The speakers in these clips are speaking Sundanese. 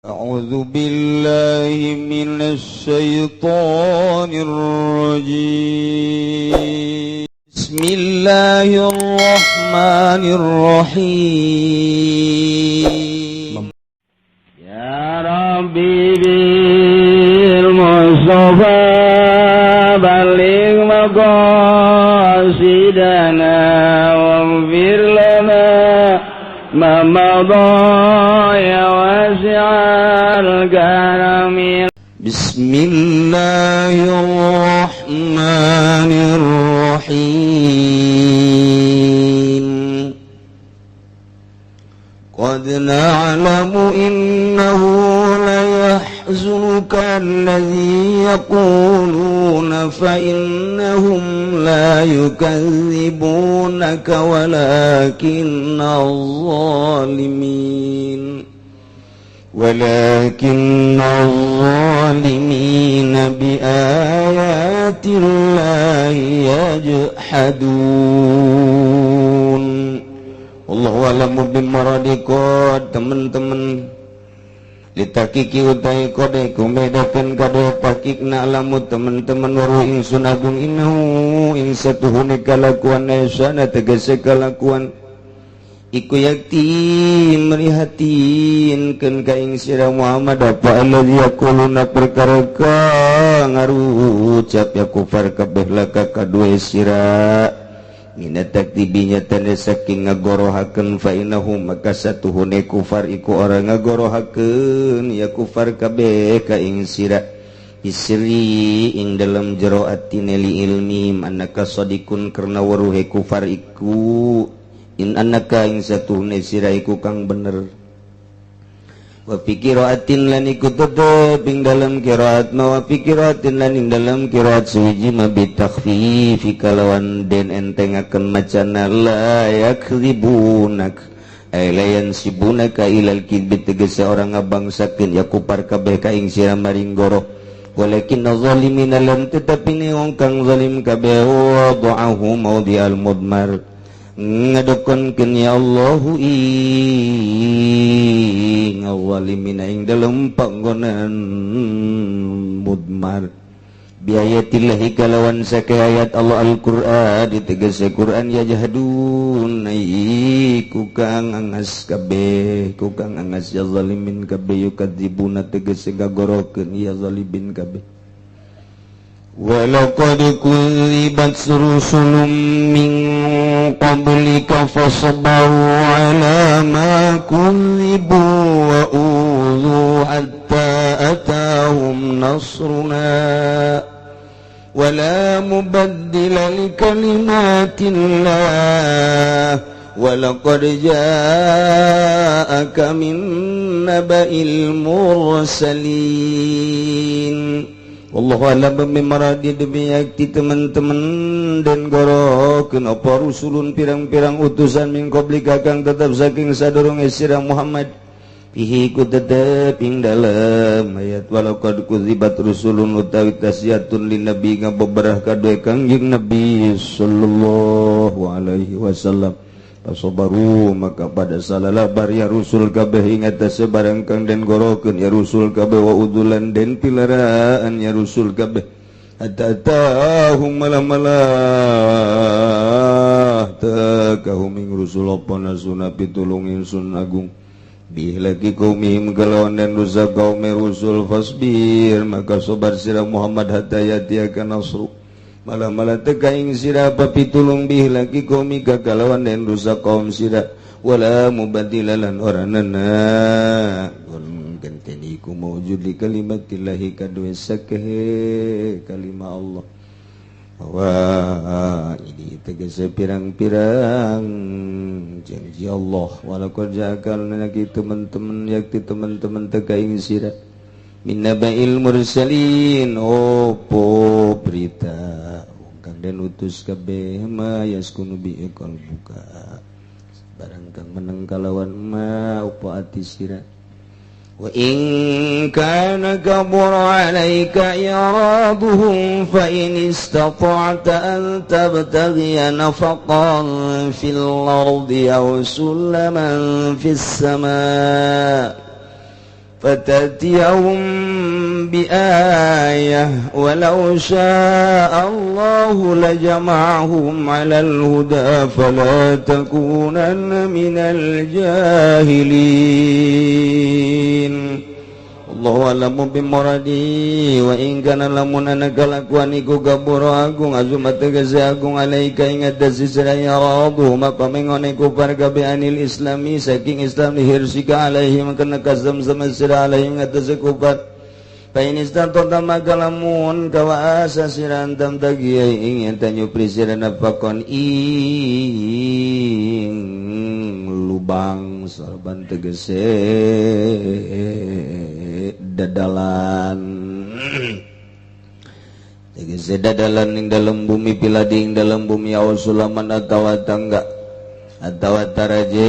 أعوذ بالله من الشيطان الرجيم بسم الله الرحمن الرحيم يا ربي بالمصطفى بلغ مقاصدنا واغفر لنا ما مضى يا واسع الكرم بسم الله الرحمن الرحيم قد نعلم إنه ليحزنك الذي يقولون فإنهم لا يكذبونك ولكن الظالمين بآيات الله يجحدون. Allahu a'lamu bimaradiqad. Teman-teman litakiki utai kode kumedakan kade pakikna alamu teman-teman waru ingsun agung innahu insatuhune kalakuan esana tegese kalakuan iku yakti merihatinkeun ka ing sira Muhammad apa alladzi yaquluna perkara ka ngarucap ya kufar kabeh laka kadue sira minat taktibinya tanda saking ngagorohakeun fa innahu maka satuhune kufar iku orang ngagorohakeun ya kufar kabeh ka ing sira isri ing dalam jero atine li ilmi annaka sadikun karna waruhe kufar iku in annaka ing satuhune sira iku kang bener wa fikiratin lan iku tetep ing dalam qiraat wa fikiratin lan ing dalam qiraat suwiji mabit takhfif kalawan den entengaken macana la yakribunak ay la yansibunaka ilal kidbi tegese orang ngabangsakeun ya kupar kabeh ka ing sira maring goro walakin zalimina lam tetapi ni wong kang zalim kabeh wa dha'ahu maudhi'al mudmar ngadokonkeun ya Allahu ing awalimina ing dalam panggonan mudmar biayatillahi kalawan sake ayat Allah Al-Qur'an ditegese Qur'an ya jahdun iku kang angas kabeh ku kang angas ya zalimin kabeh yukadzibuna tegese gagorokeun ya zalimin kabeh walaqad kudzibat rusulun min qablika fasabaru ala ma kudzibu wa udhu hatta atahum nasruna wala mubaddila likalimatillah walaqad ja'aka min naba'il mursalin. Wallahu a'lam bimaradi demi yakti teman-teman dan gorokeun apa rusulun pirang-pirang utusan min qablika kang tetap saking sadurunge sira Muhammad fihi ku tetep ing dalam ayat walaqad kudzibat rusulun utawi tasyiatun lin nabi ngabeberah kadue kangjeng Nabi sallallahu alaihi wasallam pasobaru maka pada salalabar ya rusul kabeh ingat sebarang kang den gorokeun ya rusul kabeh wa udulan den pilaraan ya rusul kabeh atahum malah takahum ing rusul apa nasuna pitulungin sun agung bihlaki kaumihim kalawan dan rusak kaum rusul fasbir maka sobar sira Muhammad hatta yatiaka nasru malah teka ing sira papitulung bihlaki kaumi kalawan dan rusak kaum sira wala mubadilalan oranana ganteni ku maujud li kalimatillahi kadwe sakehe kalimah Allah wa ini tegese pirang-pirang janji Allah walaqad ja'akal naki teman-teman yakti teman-teman teka ing sira min naba'il mursalin opo berita kang den utus kabeh ma yaskunu bi qalbuka barang kang meneng kalawan ma opo ati sira wa in kana kabura alayka iraduhum fa in istata'ta an tabtaghiya nafaqan fil ardi aw sulaman fis sama' fatatiyahum biayah walau sya'allahu lajama'ahum 'alal huda fala takunanna minal jahilin. Allahu a'lamu bimuradi wa in kana lamun ana kalakuan iku gaburo agung azumat tegese agung alaika ingat dasisraya radu maka mengone kufar kabe anil islami saking islam dihirsika alaihim kana kasam sama sira alaihim ngatasi kufar fa in istantonta maka lamun kawa asa sirantam tagiai ingin tanyu prisirana fakon ing lubang sorban tegese dadalan tegese dadalan ning dalam bumi pilading dalam bumi ausulaman atawa tangga atawa tarajem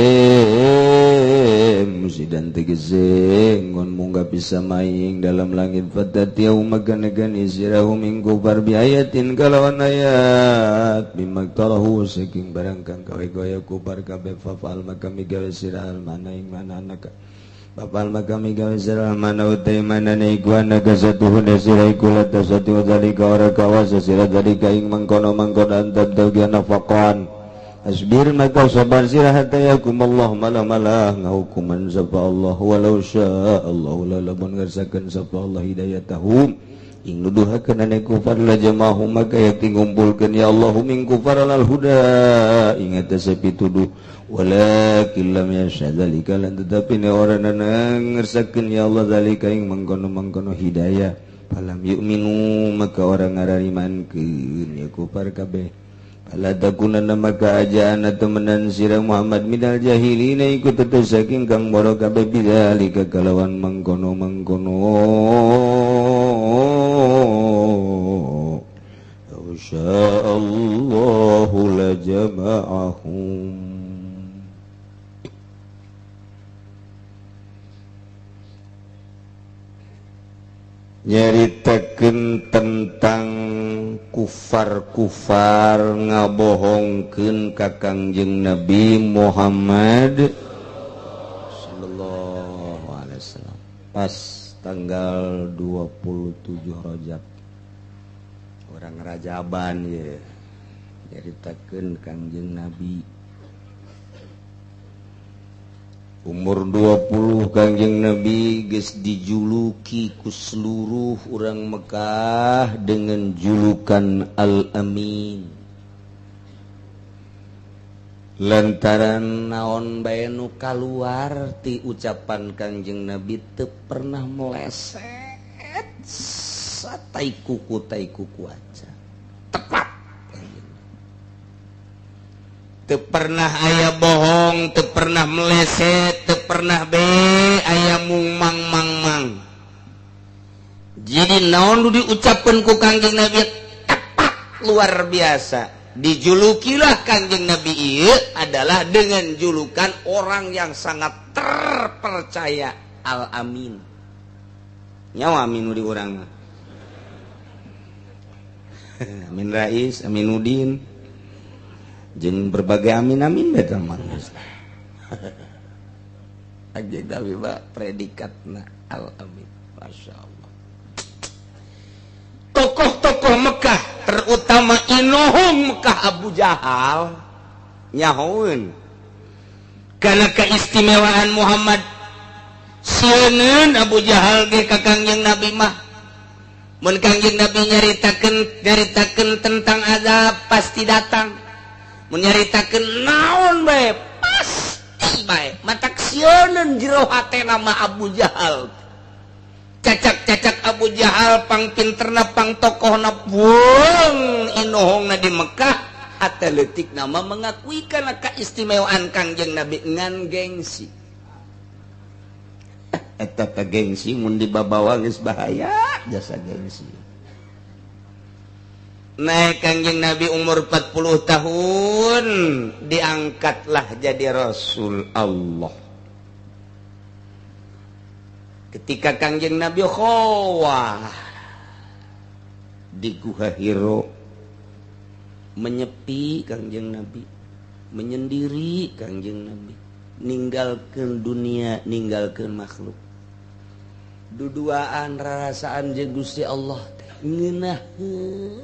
musidan tegese ngon munggah bisa maing dalam langit fatatiau magan-gan isirahu min kufar bi ayatin kalawan ayat bimaktarahu saking barang kang kawe gaya kufar kabeh fafal maka migawe sirah mana ing mana anaka Bapal magami gawe sirah mana utai mana na iguan naga satu hunda sirah ikulat satu dalika ora kawas sirah dalika ing mangkono antad daugian nafakan asbir maka sabar sirah hatayakum Allah malah ngahukuman sapa Allah walau sya Allah lalamun ngarsakeun sapa Allah hidayatahum ing nuduhakeun ane kufar la jamahum maka yakti ngumpulkeun ya Allah min kufar alal huda ing atase pituduh walakin lam yasha dzalika lan tetapi ne orana ngersakeun ya Allah zalika ing mangkono hidayah falam yu'minu maka orang ngarimankeun ya kufar kabeh fala takunanna maka ajaan temenan sira Muhammad minal jahilina iku tetep saking kang boro kabeh bidzalika kalawan mangkono insyaallahu la jama'ahum. Nyaritakeun tentang kufar ngabohongkeun ka Kangjeng Nabi Muhammad sallallahu alaihi wasallam pas tanggal 27 Rajab orang Rajaban ya nyaritakeun Kangjeng Nabi umur 20 Kangjeng Nabi geus dijuluki ku seluruh orang Mekah dengan julukan Al-Amin. Lantaran naon bae nu kaluar ti ucapan Kangjeng Nabi teu pernah meleset satai kuku aja. Tepat. Teu pernah aya bohong, teu pernah meleset, teu pernah be aya mung mang. Jadi naon nu diucapkeun ku Kangjeng Nabi tepat luar biasa. Dijulukilah Kangjeng Nabi ieu adalah dengan julukan orang yang sangat terpercaya Al-Amin. Nyawa amin di urang. Amin Rais, Aminuddin. Jeung berbagai amin beta mah. Kangjeng Nabi mah predikatna Al-Amin. Masyaallah. Tokoh-tokoh Mekah terutama inohong Mekah Abu Jahal nyahoeun kana keistimewaan Muhammad sieun Abu Jahal ge ka Kangjeng Nabi mah mun Kangjeng Nabi nyaritakeun tentang azab pasti datang. Menyaritakeun naon bae pasti bae matak sieun jero hatena mah Abu Jahal cacak Abu Jahal pang pinterna pang tokohna buang inohongna di Mekah hate leutik nama mengakui kana keistimewaan Kangjeng Nabi ngan gengsi eta teh gengsi mun dibabawa geus bahaya jasa gengsi. Naik Kangjeng Nabi umur 40 tahun diangkatlah jadi Rasul Allah. Ketika Kangjeng Nabi khawah di Gua Hiro menyepi Kangjeng Nabi, menyendiri Kangjeng Nabi, ninggalkeun dunia, ninggalkeun makhluk. duduaan rarasaan jeung Gusti Allah teh ngeunaheun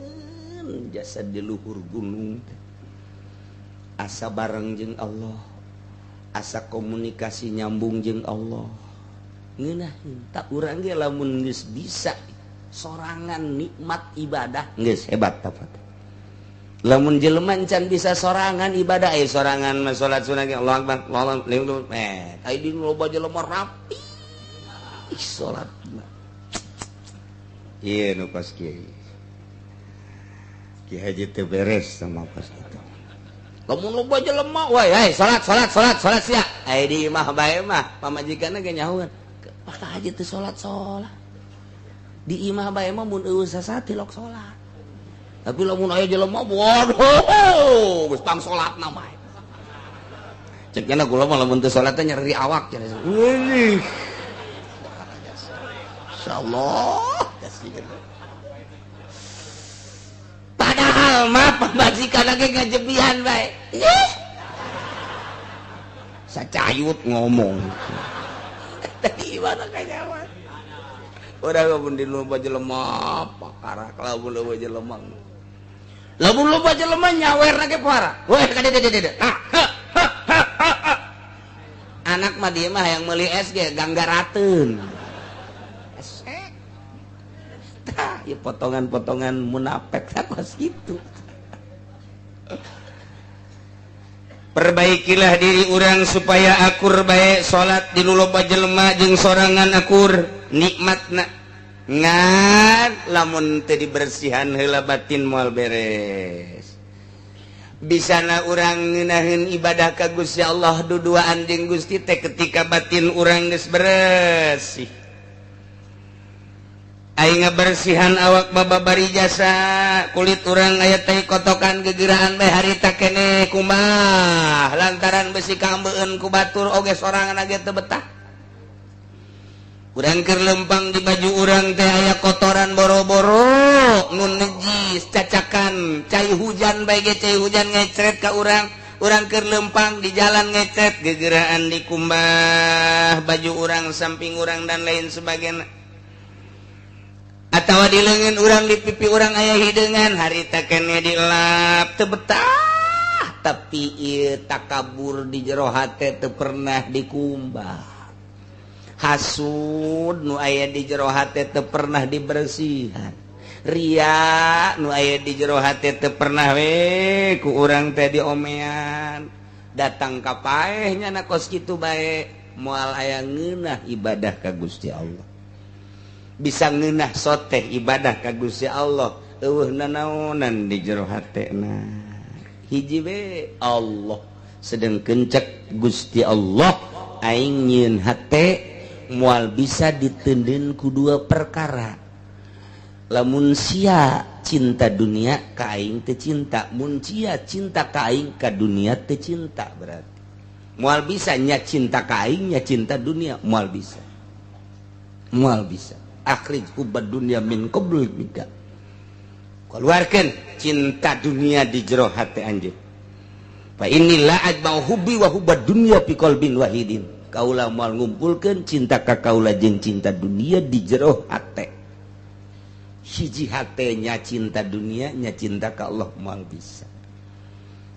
jasa di luhur gunung teh asa bareng jeung Allah asa komunikasi nyambung jeung Allah ngeunaheun tak urang ge lamun geus bisa sorangan nikmat ibadah geus hebat tah lamun jelema can bisa sorangan ibadah sorangan mah salat sunah ge Allahu Akbar Allahu Akbar ai di loba jelema rapi salat mah ieu nu pas kieu Ki Haji teu beres sama pas kitu lamun loba jelema we salat sia ai di imah bae mah pamajikanna ge nyahueun Pak Haji teu salat di imah bae mah mun eueuh sasati lok salat tapi lamun aya jelema waduh geus tang salatna mah cek cenah kula mah lamun teu salat teh nyeri awak cenah weuh insyaallah padahal mah pamajikan lagi ngajebian bae sacayut ngomong tapi gimana kanyawan urang mun di loba jelema pakara lamun loba jelema nyawerna ge parah weh kadede anak mah dia mah yang meuli SG ganggarateun tah ieu potongan-potongan munafik sakos kitu perbaikilah diri urang supaya akur bae salat di loba jelema jeung sorangan akur nikmatna ngan lamun teu dibersihan heula batin moal beres bisana urang ngeunaheun ibadah ka Gusti Allah duduaan jeung Gusti teh ketika batin urang geus bersih aing ngabersihan awak bababari jasa kulit urang aya teh kotokan gegeuraan bae harita keneh kumaha lantaran besi kambeueun ku batur oge sorangan ge teu betah urang keur lempang di baju urang teh aya kotoran boro-boro nun najis cacakan cai hujan bae ge cai hujan ngecret ka urang keur lempang di jalan ngecret gegeuraan di kumbah baju urang samping urang dan lain sebagainya atawa di leungeun urang di pipi urang aya hideungan harita keneh dilap teu betah tapi ieu takabur di jero hate teu pernah dikumbah hasud nu aya di jero hate teu pernah dibersihan ria nu aya di jero hate teu pernah we ku urang teh diomean datang ka paehnya na kos kitu bae moal aya ngeunah ibadah ka Gusti Allah bisa ngeunah soteh ibadah ka Gusti Allah eueuh nanaonan di jero hatena hiji we Allah sedengkeun cek Gusti Allah aing nyieun hate moal bisa diteundeun ku dua perkara lamun sia cinta dunia ka aing teu cinta mun sia cinta ka aing ka dunia teu cinta berarti moal bisa nya cinta ka aing nya cinta dunia moal bisa akhrij hubbad dunya min qabl bika keluarkan cinta dunia di jero hati anjeun fa inilah ajma'u hubbi wa hubbad dunya fi qalbin wahidin kaula moal ngumpulkeun cinta ka kaula jeung cinta dunia di jero hate hiji hate nya cinta dunia nya cinta ka Allah moal bisa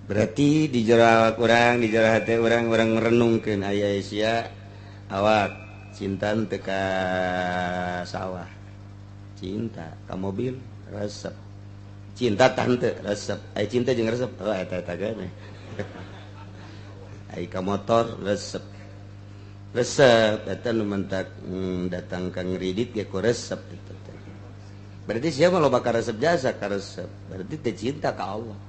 berarti di jero urang di jero hate urang renungkeun aya sia awak cinta teu ka sawah cinta ka mobil resep cinta tante resep ai cinta jeung resep eta gane ai ka motor resep eta nu mentak datang ka ngridit ge ku resep itu berarti siapa lo bakal resep jasa ka resep berarti teu cinta ka Allah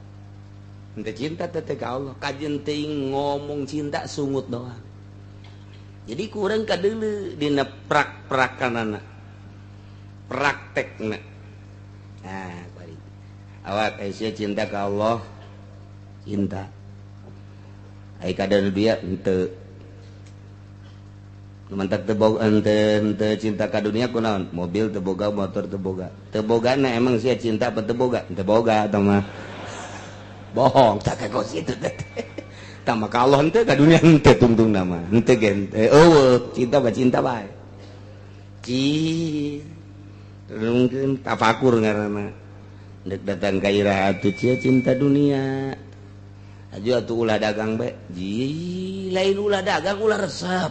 teu cinta teh ka Allah kajen teuing ngomong cinta sungut doang jadi kurang kadeuleu dina praktekna nah bari awak aya cinta ka Allah cinta ai kadeuleu dia henteu mantak teu boga henteu cinta ka dunia kunaon mobil teu boga motor teu bogana emang sia cinta apa teu boga eta mah bohong tak kos itu teh tah maka Allah henteu ka dunia henteu tungtung nama henteu gen eueuh cinta bae mungkin tafakur ngaranna dek datang gairah atuh cia cinta dunia aju atuh ulah dagang bae lain ulah dagang ulah resep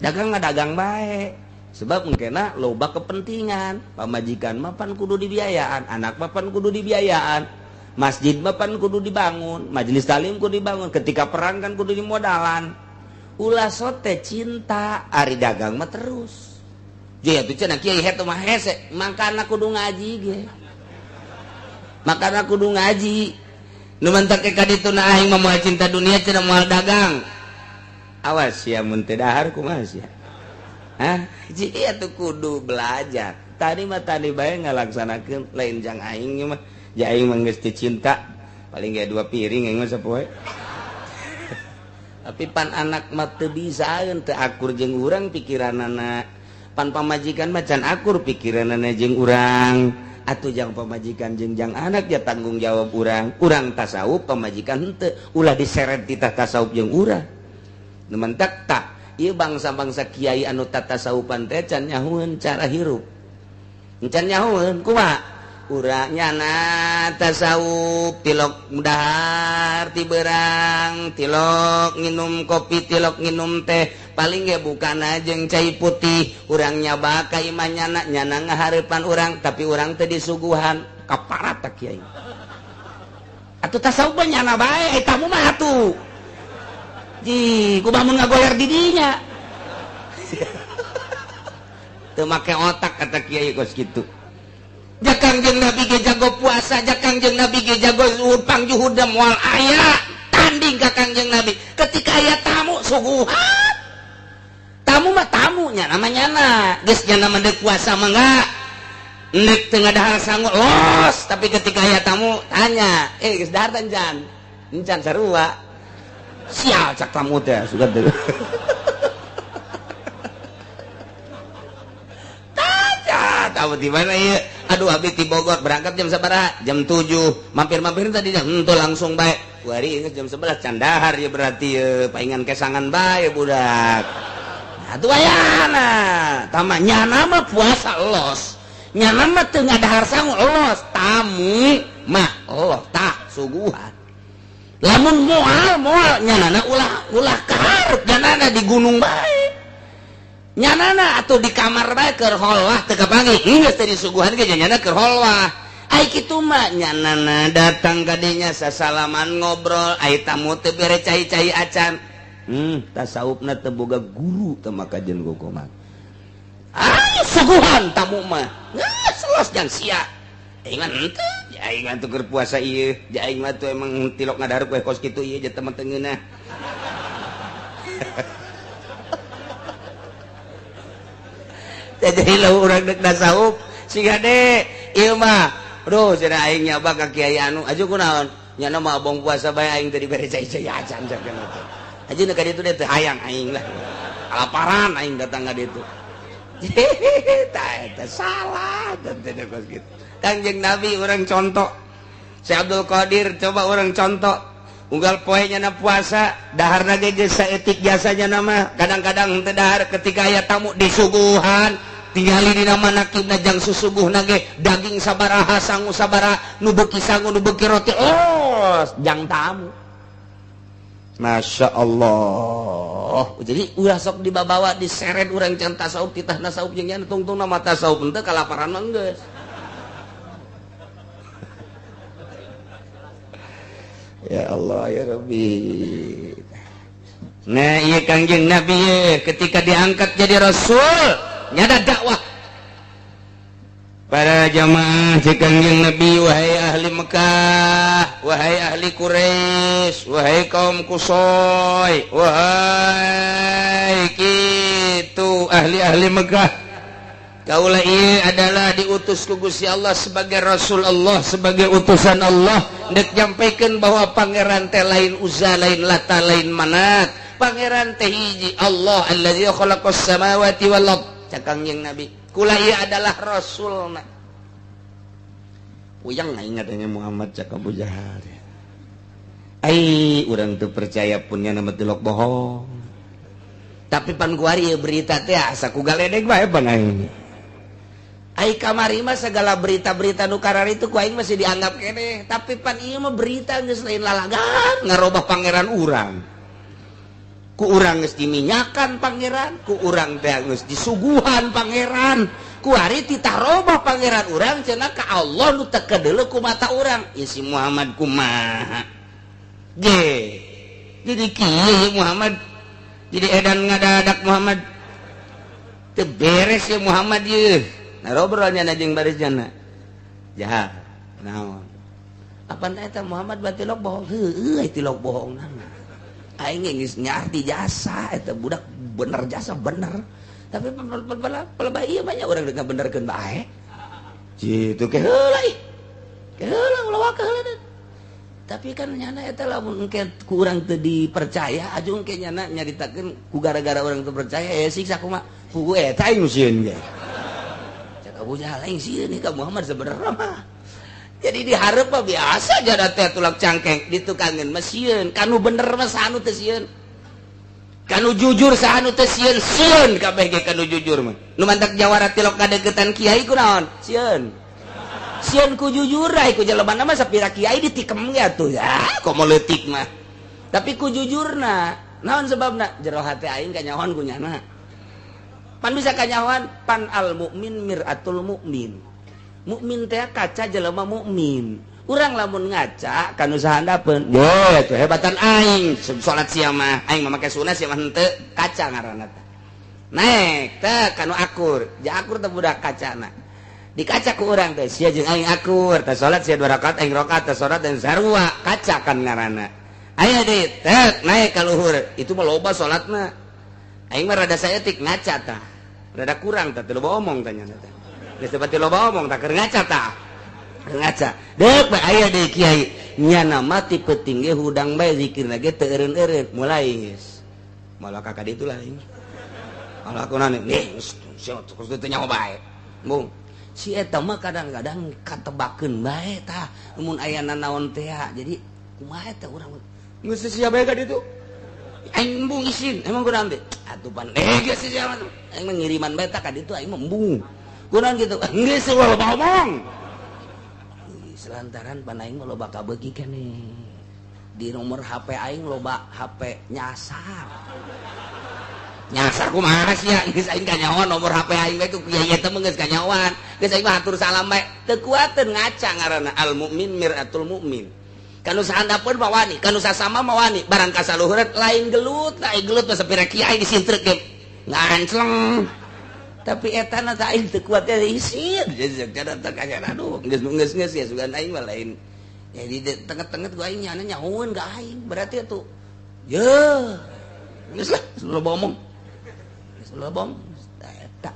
dagang ngadagang bae sebab mungkinna loba kepentingan pamajikan mah pan kudu dibiayaan anak mah pan kudu dibiayaan masjid mah pan kudu dibangun majelis talim kudu dibangun ketika perang kan kudu dimodalan ulah sote cinta ari dagang mah terus jadi atuh cenah kiai hetu mah hese makana kudu ngaji ge makana kudu ngaji nu mentak ka ditu na aing mah moal cinta dunia cenah moal dagang awas ya mun teu dahar kumaha sia hah jadi atuh kudu belajar tadi mah tadi bae ngalaksanakeun lain jang aing mah ja aing mah geus teu cinta paling ge 2 piring aing mah sapoe tapi pan anak mah teu bisaeun teu akur jeung urang pikiranana pan pamajikan mah can akur pikiranana jeung urang atuh jang pamajikan jeung jang anak ya tanggung jawab urang tasawuf pamajikan henteu ulah diseret ti tasawuf jeung urang nu mentak tah ieu bangsa-bangsa kiai anu tasawufan teh can nyahoeun cara hirup can nyahoeun kumaha urang nyana tasawuf tilok dahar ti beurang tilok nginum kopi tilok nginum teh paling ge bukana jeung cai putih urang nyaba ka imah nyana ngahareupan urang tapi urang teh disuguhan kaparat tak kiai atuh tasawuf nyana bae eta mah atuh ji kumaha mun ngagoler di dinya teu make otak kata kiai kos kitu jakang jeung nabi ge jago puasa jakang jeung nabi ge jago zuhud pangjuhud moal aya tanding ka kangjeng nabi ketika aya tamu suguhan tamu mah tamunya namanya geus nya mah deuk puasa mah enggak endek teu ngadahar sanggup los tapi ketika aya tamu tanya geus dahar tan jan encan sarua sial cak tamu teh sudah teu tahu di mana ya aduh habis di Bogor berangkat jam sabaraha jam 7 mampir-mampir tadi henteu langsung bae wari inget jam 11 can dahar ya berarti paingan kesangan bae budak atuh ayana tama nyana mah puasa los nyana mah teu ngadahar sangu los tamu mah Allah tah suguhan lamun moal nyanana ulah kaharep nyanana di gunung bae nyanana atau di kamar bae keur holwah teu kapanggih geus teh disuguhan ge nyanana keur holwah ai kitu mah nyanana datang ka dinya sasalaman ngobrol ai tamu teu bere cai-cai acan tasawufna teu boga guru teu maka jeung gogoman ai suguhan tamu mah geus los jang sia aing mah henteu aing mah teu keur puasa ieu aing mah teu emang tilok ngadahar poe kos kitu ieu jeung temen teu ngeunah jadi lo urang dek tasawuf siga de ieu mah aduh cenah aing nyaba ka kiai anu aju kunaon nyana mah abong puasa bae aing teh dibere cai-cai acan sakeun teh aju ka ditu teh hayang aing lah kalaparan aing datang ka ditu tah eta salah teh kos kitu kangjeng nabi urang contoh si Abdul Qadir coba urang contoh unggal poe nyana puasa daharna ge geus saeutik jasanya nama kadang-kadang teu dahar ketika aya tamu disuguhan tingali dina manakibna jang susuguhna ge daging sabaraha sangu sabaraha nu beuki sangu nu beuki roti jang tamu Masya Allah jadi ulah sok dibawa diseret urang can tasawuf titah tasawuf jeung nya tungtung nama tasawuf henteu kalaparan mah geus ya Allah ya Rabbi. Nah iya kangjeng Nabi ya, ketika diangkat jadi Rasul nyada dakwah para jamaah kangjeng Nabi wahai ahli Mekah wahai ahli Quraisy wahai kaum Kusoy wahai kitu ahli-ahli Mekah kaulah ieu adalah diutus ku Gusti Allah sebagai Rasul Allah sebagai utusan Allah dek nyampaikeun bahwa pangeran teh lain Uzza lain Lata lain Manat pangeran teh hiji Allah allazi khalaqas samawati wal ard cakangjeng Nabi kula ieu adalah rasulna uyang ingatnya Muhammad cak Abu Jahal ai urang teu percaya punya nama telok bohong tapi pan kuari berita teh asa ku galedeg bae pan aing. Ai kamari mah segala berita-berita nu karar itu ku aing masih dianggap keneh, tapi pan ieu mah berita geus lain lalagan ngarobah pangeran urang. Ku urang geus diminyakan pangeran, ku urang teh geus disuguhan pangeran. Ku ari titah robah pangeran urang cenah ka Allah nu teu kedeuleu ku mata urang. Ya si Muhammad kumaha? Ge. Jadi kieu Muhammad. Jadi edan ngadadak Muhammad. Teu beres ya Muhammad ieu. Nah robrolnya jeung barisna. Jahat. Naon? Apana eta Muhammad berarti log bohong? Heueuh ti log bohong nama. Aing geus nyarti jasa eta budak bener jasa bener. Tapi pelebah ieu mah nya urang deuk ngabenerkeun bae. Jitu ke heula ih. Ke heula ulah ka heula. Tapi kan nyana eta lamun engke ku urang teu dipercaya ajung ke nyana nyaritakeun ku gara-gara urang teu percaya siksa kumaha? Ku eta aing sieun ge. Abu Jahal aing sieun ka Muhammad sebenarnya mah. Jadi dihareup mah biasa jada teh tulak cangkeng ditukangeun mah sieun, kanu bener mah sanu teh sieun. Kanu jujur sanu teh sieun, sieun kabeh ge kanu jujur mah. Nu mantak jawara tilok kadegetan kiai kunaon? Sieun. Sieun ku jujur ai ku jelebana mah sapira kiai ditikem ge atuh ya, komo leutik mah. Tapi ku jujurna, naon sebabna? Jero hate aing kanyahoan ku nyana. Pan bisa kanyawan pan al mukmin miratul mukmin. Mukmin teh kaca jelema mukmin. Urang lamun ngaca kanu sahandapeun, ye atuh hebatan aing salat sia mah aing mah make sunah sia mah henteu kaca ngaranna teh. Naek teh kanu akur, ja akur teh budak kacana. Dikaca ku urang teh sia jeung aing akur, teh salat sia 2 rakaat aing rakaat teh salat dan sarua kaca kan ngaranna. Aya deui teh naek ka luhur, itu mah loba salatna. Aing mah rada saeutik ngaca tah. Rada kurang tah teu loba omong tanya teh. Geus teu loba omong tah keur ngaca tah. Keur ngaca. Deuk bae aya deui kiai. Nyana mati peuting ge hudang bae zikirna ge teu eureun-eureun mulai geus. Malah ka ditu lah aing. Malah kunana nih sia teu nyaho bae. Bung. Si eta mah kadang-kadang katebakeun bae tah. Mun aya nanaon teh jadi kumaha eta urang geus sia bae ka ditu. Aing embung isin, emang kurang deh. Atuh pan geus sia mah. Aing mah ngiriman bae tah ka ditu aing mah embung. Kurang gitu. Geus loba ngomong. Selantaran pan aing mah loba kabeuki keneh. Di nomor HP aing loba HP nyasar. Nyasar kumaha sia? Geus aing kanyawan nomor HP aing bae ku kiai eta mah geus kanyawan. Geus aing mah hatur salam bae. Teu kuateun ngaca ngaranna al mukmin miratul mukmin. Kanu sahandapeun mah wani, kanu sasama mah wani, barang kasaluhureun lain gelut, lain gelut mah sapira kiai disintreuk ge ngancleng. Tapi eta na teh aing teu kuat teh isin, jadi teh kanya aduh geus ya sugan aing mah lain. Jadi tengah-tengah gua aing nyana nyahoeun ka aing, berarti atuh. Ye. Geus lah, loba omong. Geus loba omong. Eta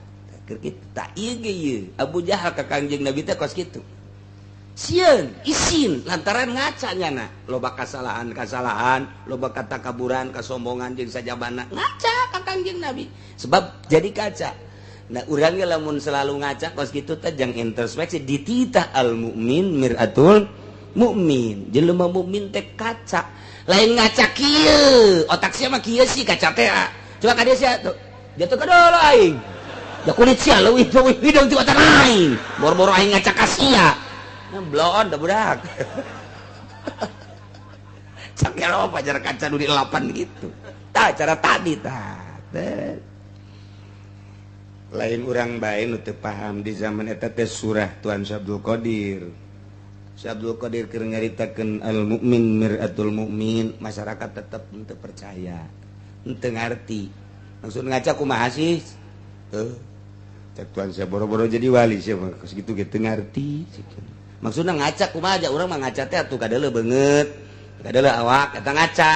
keur kitu tah ieu ge ieu. Abu Jahal ka Kangjeng Nabi teh kos kitu. Sieun isin lantaran ngaca nyana loba kasalahan loba katakaburan kasombongan jeung sajabana ngaca ka Kangjeng Nabi sebab jadi kaca. Nah urang ge lamun selalu ngaca kos kitu teh jang introspeksi dititah al mukmin miratul mukmin jelema mukmin teh kaca lain ngaca kieu otak sia mah kieu sih kaca teh coba ka dieu sia tuh jatuh ka dolo aing da kulit sia leuwih hidung ti otak aing boro-boro aing ngaca ka sia blon dah budak. Cakero pajar kaca nu di 8 gitu. Tah cara tadi tah. Lain urang bae nu teu paham di zaman eta teh surah Tuan Abdul Qadir. Si Abdul Qadir keur nyaritakeun al mukmin miratul mukmin, masyarakat tetep teu percaya. Teu ngarti. Maksud ngaca kumaha sih? Teu. Cek Tuan sia boro-boro jadi wali sia mah kitu ge teu ngarti. Maksudnya ngaca kumaha aja urang mah ngaca teh atuh kadeuleu beungeut kadeuleu awak eta ngaca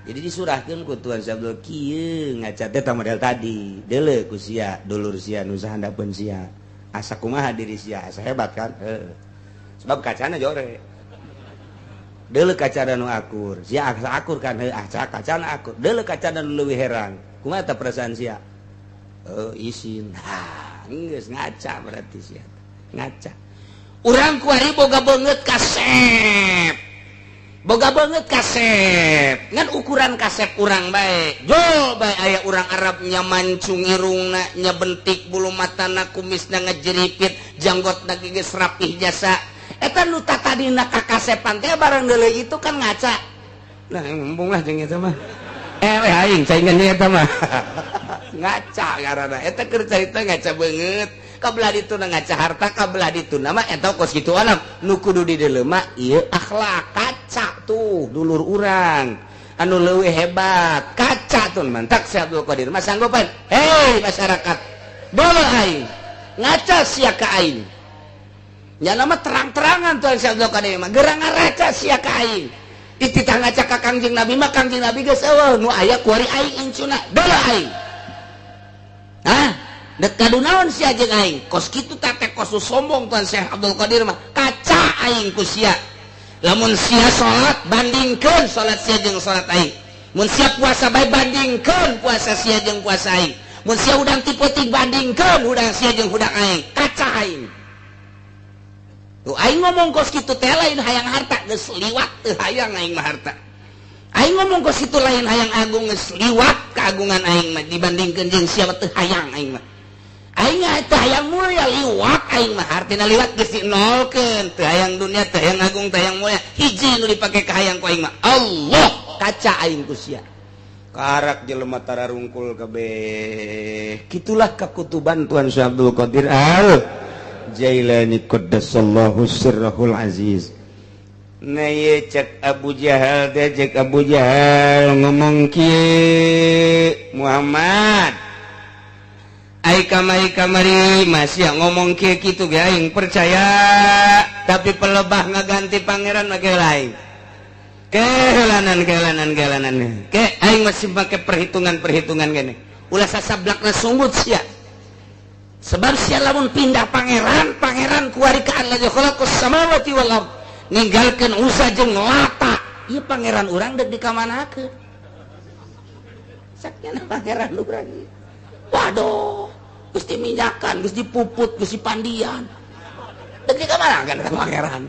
jadi disurahkeun ku Tuan Sabdul kieu ngaca teh model tadi deuleu ku sia dulur sia nu sahandapeun sia asa kumaha diri sia asa hebat kan sebab kacana jore deuleu kacana nu akur sia asa akur kan asa kacana akur deuleu kacana nu leuwih heran kumaha eta perasaan sia isin geus ngaca berarti sia ngaca urang kuari boga beungeut kasep boga banget kasep ngan ukuran kasep urang baik jol baik aya urang Arab mancung irungna nya bentik bulu matana kumisna ngajeripit janggotna geus rapih jasa eta nu tadina ka kasepan teh barang deuleu itu kan ngaca nah embung lah jeung eta mah aing saingan eta mah ngaca ngaranna eta keur carita ngaca beungeut kabelah dituna ngaca harta kabelah dituna mah eta kos kitu anak nu kudu di dieu mah ieu akhlak kaca tuh dulur urang anu leuwih hebat kaca tuh mantak si Abdul Qadir mah sanggupan hei masyarakat bola aing ngaca sia ka aing nya nama terang-terangan tuh si Abdul Qadir mah gerang ngaca sia ka aing dititah ngaca ka Kangjeng Nabi mah Kangjeng Nabi geus eueuh nu aya kuari aing incuna bola aing hah dek kadu naon sia jeung aing kos kitu teh kos sombong tuan Syekh Abdul Qadir mah kaca aing ku sia lamun sia salat bandingkeun salat sia jeung salat aing mun sia puasa bae bandingkeun puasa sia jeung puasa aing mun sia udang tipotik bandingkeun udang sia jeung udang aing kaca aing tuh aing ngomong kos kitu teh lain hayang harta geus liwat teu hayang aing mah harta aing ngomong kos kitu lain hayang agung geus liwat keagungan aing mah dibandingkeun jeung sia teu hayang aing mah aing teh hayang mulia liwat aing mah artina liwat geus dinolkeun teu hayang dunia teu hayang agung teu hayang mulia hiji nu dipake ka hayang ku aing mah Allah kaca aing ku sia karak jelema tararungkul kabeh kitulah kakutuban Tuan Syekh Abdul Qadir Al Jailani qaddasallahu sirrahul aziz nah ye cek Abu Jahal teh cek Abu Jahal ngomong kieu Muhammad ai kamari masih ngomong kieu kitu ge aing percaya tapi pelebah ngaganti pangeran mah lain kehelanan ke aing masih make perhitungan gini ulah sasablakna sunggut sia sebab sia lamun pindah pangeran kuari ka Allah khalaqus samawati wal ard ninggalkeun usa jeung lata ieu pangeran urang dek dikamanakeun sakjana pangeran urang ieu waduh geus diminyakan geus dipuput geus dipandian dek dikamanakeun ka pangeran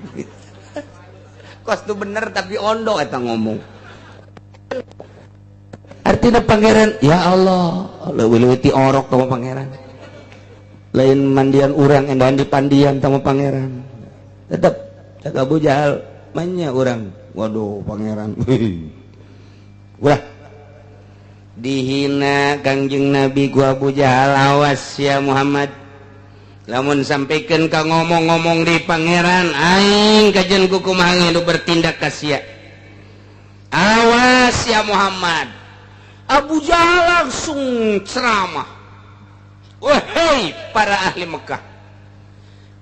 kos tu bener tapi ondo eta ngomong artinya pangeran ya Allah leuwih ti orok ka pangeran lain mandian urang endahan dipandian sama pangeran tetep cak Abu Jahal manya urang waduh pangeran ulah dihina Kangjeng Nabi ku Abu Jahal awas ya Muhammad lamun sampaikan ka ngomong-ngomong di pangeran aing kajen kukumaha nu bertindak ka sia awas ya Muhammad Abu Jahal langsung ceramah wahai para ahli Mekah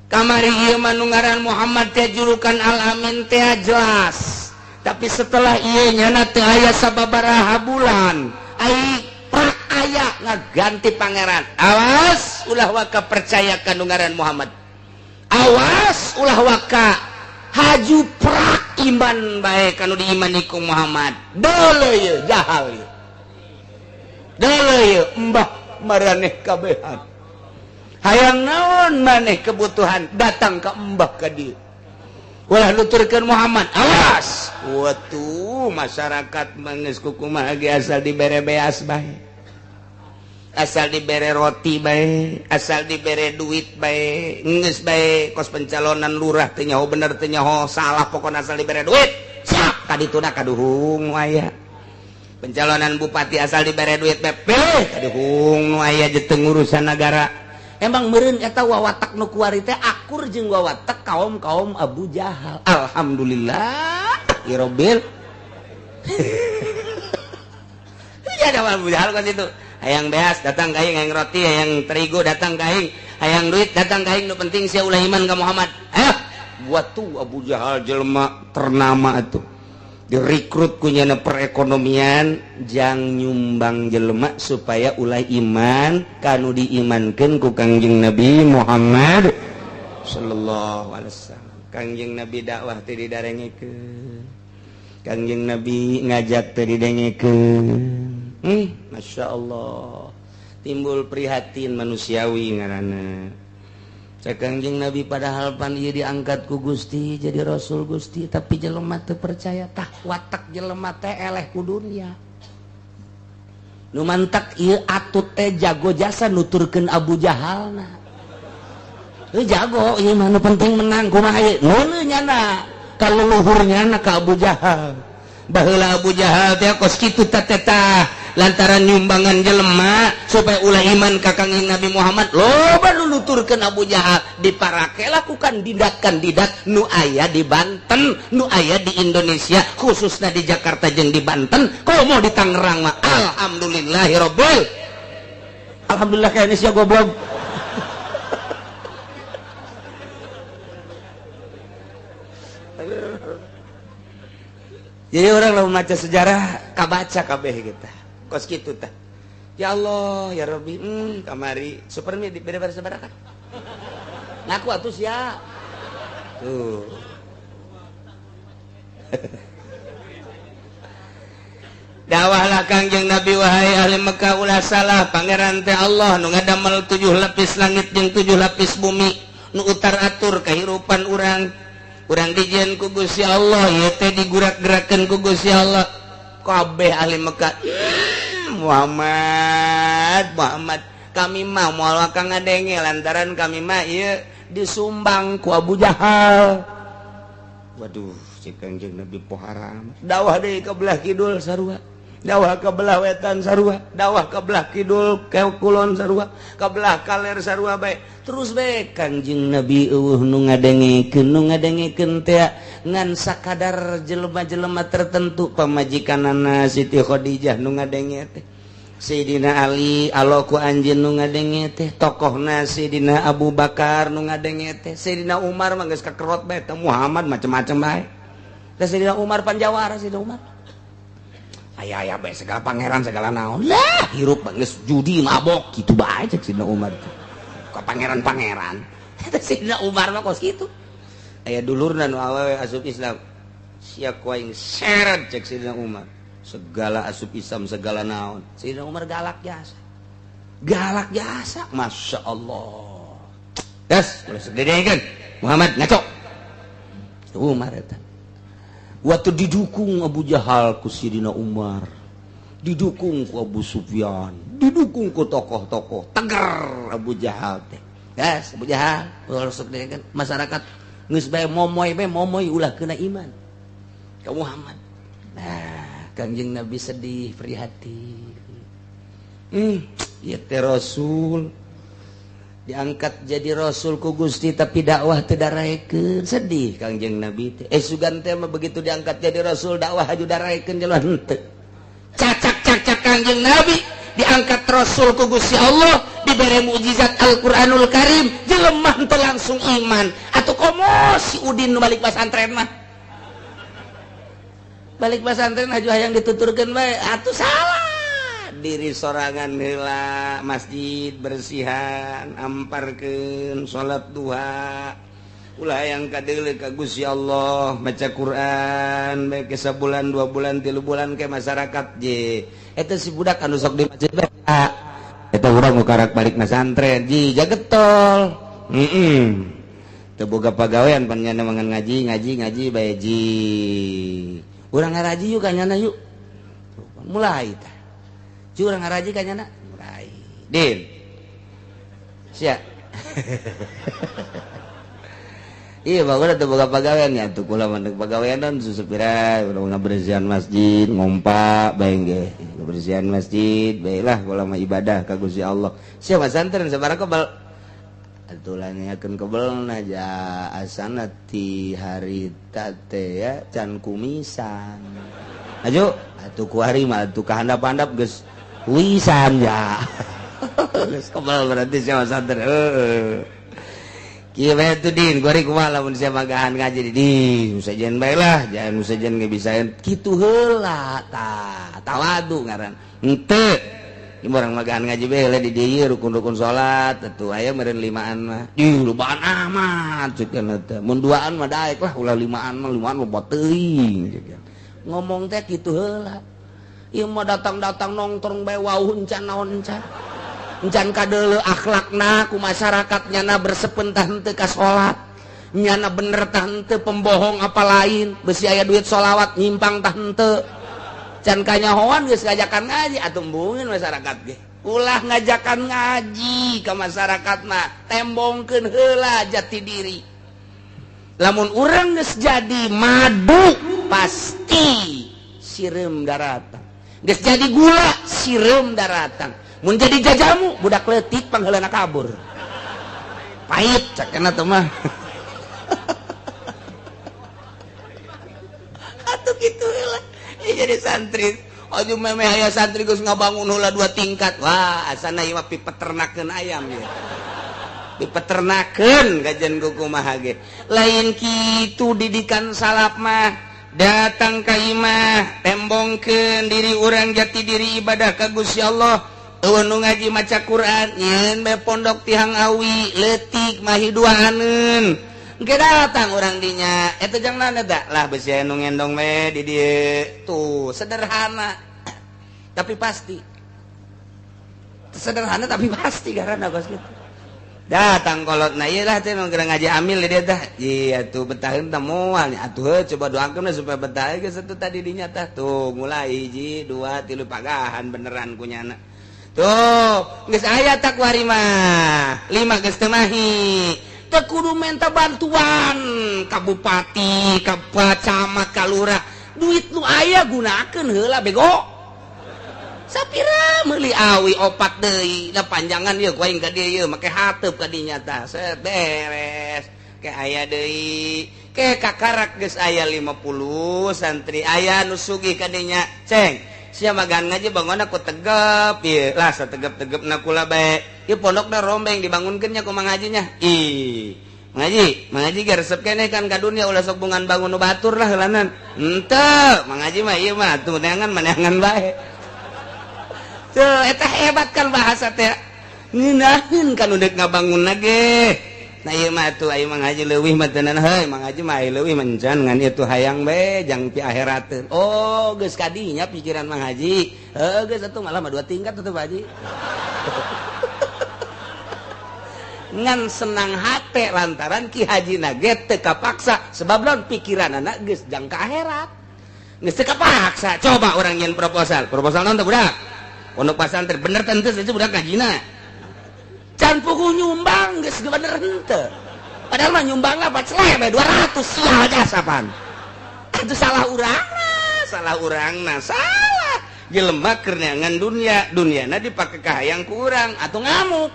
kamari ieu mah nu ngaran Muhammad teh julukan Al-Amin teh jelas tapi setelah ieu nyana teu aya sababaraha bulan ai prak aya ngaganti pangeran awas ulah waka percaya ka nu ngaran Muhammad awas ulah waka haju prak iman bae kanu diimani ku Muhammad deuleu ieu jahal ieu deuleu ieu embah maraneh kabehan hayang naon maneh kebutuhan datang ke embah ka dieu ulah nuturkeun Muhammad awas watu masyarakat geus kukumaha ge asal dibere beas bae asal dibere roti bae asal dibere duit bae geus bae kos pencalonan lurah teh nyaho bener teh nyaho salah pokona asal dibere duit siap kadituna kaduhung aya pencalonan bupati asal dibere duit pilih kaduhung aya jeung urusan negara emang meureun eta wawatak nu kuari teh akur jeung wawatak kaum Abu Jahal alhamdulillah irobil ya ada Abu Jahal kan itu hayang beas datang ka aing hayang roti hayang terigu datang ka aing hayang duit datang ka aing nu penting sia ulah iman ka Muhammad ayo buat tuh Abu Jahal jelema ternama atuh direkrut kunyana perekonomian jang nyumbang jelema supaya ulah iman kanu diimankeun ku Kangjeng Nabi Muhammad sallallahu alaihi wasallam Kangjeng Nabi dakwah teh didarengekeun Kangjeng Nabi ngajak teh didengekeun Masya Allah timbul prihatin manusiawi ngaranna Kangjeng Nabi padahal pan ieu diangkat ku Gusti jadi Rasul Gusti tapi jelema teu percaya tah watak jelema teh eleh ku dunya nu mantak ieu atut teh jago jasa nuturkeun Abu Jahalna jago ieu mah nu penting menang kumaha ieu nu nyana ka leluhurnyana ka Abu Jahal baheula Abu Jahal teh kos kitu tah lantaran nyumbangan jelema supaya ulah iman ka Kangjeng Nabi Muhammad loba nu nuturkeun Abu Jahal diparake lakukan kandidat nu aya di Banten nu aya di Indonesia khususnya di Jakarta jeung di Banten komo di Tangerang mah alhamdulillahirabbil alhamdulillah ka Indonesia goblok jadi orang lamun maca sejarah kabaca kabeh kita kos kitu tah ya Allah ya Rabbi kamari supermi di beda sabaraha ngaku atuh sia tuh dawahlah Kangjeng Nabi wahai ahli Mekah ulah salah pangeran teh Allah nu ngadamel 7 lapis langit jeung 7 lapis bumi nu utar atur kahirupan urang dijieun ku Gusti Allah ieu teh digurak-gerakeun ku Gusti Allah kabeh ahli Mekah Muhammad kami mah moal ka ngadenge lantaran kami mah ieu disumbang ku Abu Jahal waduh si Kangjeng Nabi poharam dawah deui ka belah kidul sarua dawah ka belah wetan sarua dawah ka belah kidul ke kulon sarua ka belah kaler sarua bae terus bae Kangjeng Nabi eueuh nu ngadengekeun teh ngan sakadar jelema-jelema tertentu pamajikanana Siti Khadijah nu ngadenge teh Sayyidina Ali aloku anjeun nu ngadenge teh tokohna Sayyidina Abu Bakar nu ngadenge teh Sayyidina Umar mah geus kakerot bae teh Muhammad macem-macem bae teh Sayyidina Umar panjawara Sayyidina Umar aya bae segala pangeran segala naon lah hirup geus judi mabok kitu bae cek Sayyidina Umar ka pangeran-pangeran teh Sayyidina Umar mah kos kitu aya dulurna nu awewe asup Islam sia ku aing seret cek Sayyidina Umar segala asup Islam segala naon Sayyidina Umar galak jasa Masya Allah das boleh sededekeun Muhammad ngaco Umar eta waktu didukung Abu Jahal ku Sayyidina Umar didukung ku Abu Sufyan didukung ku tokoh-tokoh tegar Abu Jahal teh das Abu Jahal boleh sededekeun masyarakat geus bae momoy ulah kena iman ka Muhammad nah Kangjeng Nabi sedih prihatin ieu teh Rasul diangkat jadi Rasul ku Gusti tapi dakwah teu daraekeun sedih Kangjeng Nabi teh sugan teh mah begitu diangkat jadi Rasul dakwah haju daraekeun jelema henteu cacak Kangjeng Nabi diangkat Rasul ku Gusti Allah dibere mukjizat Al-Qur'anul Karim jelema teu langsung iman atuh komo si Udin nu balik pesantren mah balik pesantren aju hayang dituturkeun bae atuh salah diri sorangan heula masjid bersihan amparkeun salat duha ulah hayang kadeuleu ka Gusti Allah maca Quran bae ke sabulan 2 bulan 3 bulan ke masyarakat je eta si budak anu sok di masjid bae eta urang nu karak balik pesantren ji jagetol teu boga pagawean pan nya mangan ngaji bae ji urang ngaraji yuk kanyana yuk mulai tah urang ngaraji kanyana mulai din sia iya bagus teu boga pagawean nya tuh kula mandeg pagaweanan susupira udah ngabersihan masjid ngompa bae ge ngabersihan masjid bae lah kula mah ibadah ka Gusti Allah sia pesantren sabaraha kebal atulanyakeun kebelna ja asana ti harita teh ya can kumisan ajo atuh ku hari mah atuh kahandap-handap geus wisan ya geus kebel berarti sia pesantren kieu bae tuh din gori kumaha lamun sia magahan ngaji di musajen bae lah jangan musajen ge bisaeun kitu heula tah tawadu ngaran henteu orang magahan ngaji bae di dieu rukun-rukun salat atuh aya meureun 5an mah lobaan amat ceukna teh mun 2an mah daek lah ulah 5an mah loba teuing ngomong teh kitu heula ieu mah datang-datang nongkrong bae wauh encan naon encan encan kadeuleu akhlakna ku masyarakat nyana bersepentah henteu ka salat nyana bener tah henteu pembohong apa lain besi aya duit sholawat nyimpang tah henteu can kanyahoan geus ngajakan ngaji atuh embungin masyarakat ge ulah ngajakan ngaji ka masyarakatna tembongkeun heula jati diri lamun urang geus jadi madu pasti sireum daratang geus jadi gula sireum daratang mun jadi jajamu budak leutik pangheulana kabur pahit cakena teh mah atuh kitu heula jadi santri aju memeh aya santri geus ngabangun heula 2 tingkat wah asana ieu mah pipeternakeun ayam ya dipeternakeun gajen kumaha ge lain kitu didikan salaf mah datang ka imah tembongkeun diri urang jati diri ibadah ka Gusti Allah eueun nu ngaji maca Quran nyeun bae pondok tihang awi leutik mah hiduaneun engke datang urang dinya eta jangan da lah besi anu ngendong we di dieu tuh sederhana tapi pasti sederhana tapi pasti karena gos gitu datang kolotna ieu lah teh nu ngaji amil di dieu tah ieu atuh betaheun teh moal atuh coba doakeun supaya betah geus atuh tadi dinya tah tuh mulai 1 2 3 pagahan beneran kunyana tuh geus aya takwari mah 5 geus teu mahi teu kudu minta bantuan ka bupati ka camat ka lurah duit nu aya gunakeun heula bego sapira meuli awi opat deui da panjangan ieu ku aing ka dieu make hateup ka dinya tah set beres ke aya deui ke kakarak geus aya 50 santri aya nu sugih ka dinya ceng sia magan ngaji bangunna ku tegep ieu lah sategep-tegepna kula bae ieu pondokna rombeng dibangunkeun nya ku mangajinya ih mangaji ge resep keneh kan ka dunia ulah sok bungan bangun nu batur lah heulanan henteu mangaji mah ieu mah tuh neangan maneangan bae tuh eta hebat kan bahasa teh ngeunaheun kan udek ngabangunna ge nah ieu mah tuh aing mangaji leuwih mah teu naon heuy mangaji mah aya leuwih mencan ngan ieu tuh hayang bae jang pi akhirateun oh geus kadinya pikiran mangaji geus atuh malah mah 2 tingkat atuh Pak Haji ngan senang hate lantaran Ki Haji nage teu kapaksa sebab naon pikiranna geus jang ka akhirat geus teu kapaksa coba urang nyen proposal naon teh budak pondok pesantren bener teh teu itu budak ngajina can puguh nyumbang geus bener henteu padahal mah nyumbang lah paceleh bae 200 sia jasapan atuh salah urangna salah jelema keur neangan duniana dipake ka hayang ku urang atuh ngamuk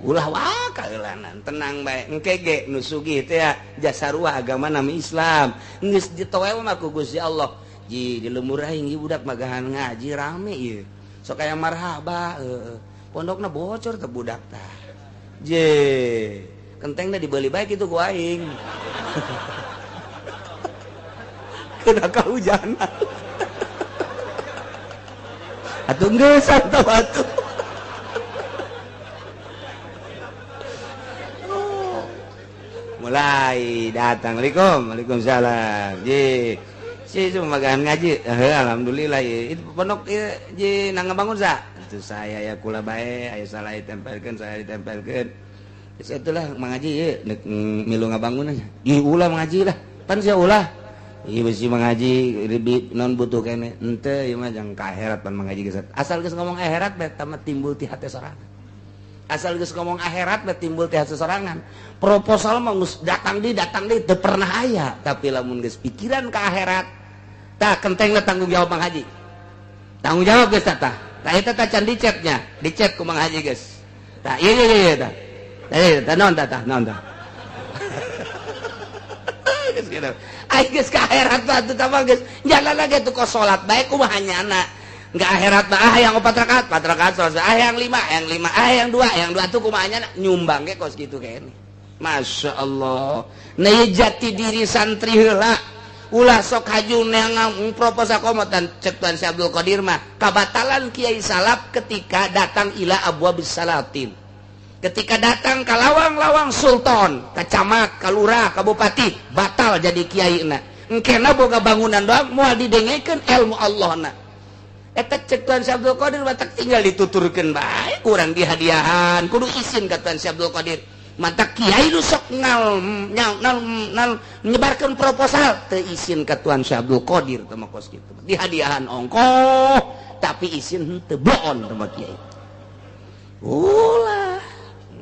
ulah wae kaeulanan tenang bae engke ge nu sugih teh jasa ruah agama nami Islam geus ditoe mah ku Gusti Allah ji di lemur aing ieu budak magahan ngaji rame ieu sok aya marhaba pondokna bocor teh budak tah je kentengna dibeuli bae kitu ku aing kena kahujanan atuh geus atuh mulai datang Waalaikumsalam ji si cuma magahan ngaji alhamdulillah itu pondok ji nang ngabangun sa itu saya ya kula bae aya salah ditempelkeun saya ditempelkeun geus atulah mangaji ye milu ngabangun aja ieu ulah mangaji lah pan sia ulah ieu bisi mangaji ribit non butuh kene henteu ieu mah jang ka akhirat pan mangaji geus asal geus ngomong akhirat bae tamat timbul ti hate sorangan asal geus ngomong akhirat bae timbul ti hate sorangan proposal mah datang di teu pernah aya tapi lamun geus pikiran ka akhirat tah kentengna tanggung jawab Mang Haji tanggung jawab geus tah eta tah can dicetnya dicet ku Mang Haji geus tah ieu tah naon tah geus kitu ai geus ka akhirat tah teu mah geus jalan lagi tuh ko salat bae kumaha nyana enggak akhirat mah yang 4 rakaat selesai yang 5 yang 2 tuh kumaha nyana nyumbang ge kos kitu kene Masya Allah nah jati diri santri heula ulah sok haju neangang proposal komotan cek Tuan Si Abdul Qadir mah kabatalan Kiai Salaf ketika datang ila abwabis salatin ketika datang ka lawang-lawang sultan ka camat ka lurah ka bupati batal jadi kiai na engkena boga bangunan doang moal didengekeun ilmu Allahna eta cek Tuan Syekh Abdul Qadir matak tinggal dituturkeun bae kurang dihadiahan kudu izin ka Tuan Syekh Abdul Qadir matak kiai nu sok nyebarkeun proposal teu izin ka Tuan Syekh Abdul Qadir teh mah kos kitu dihadiahan ongkoh tapi izin teu boon teh mah kiai ulah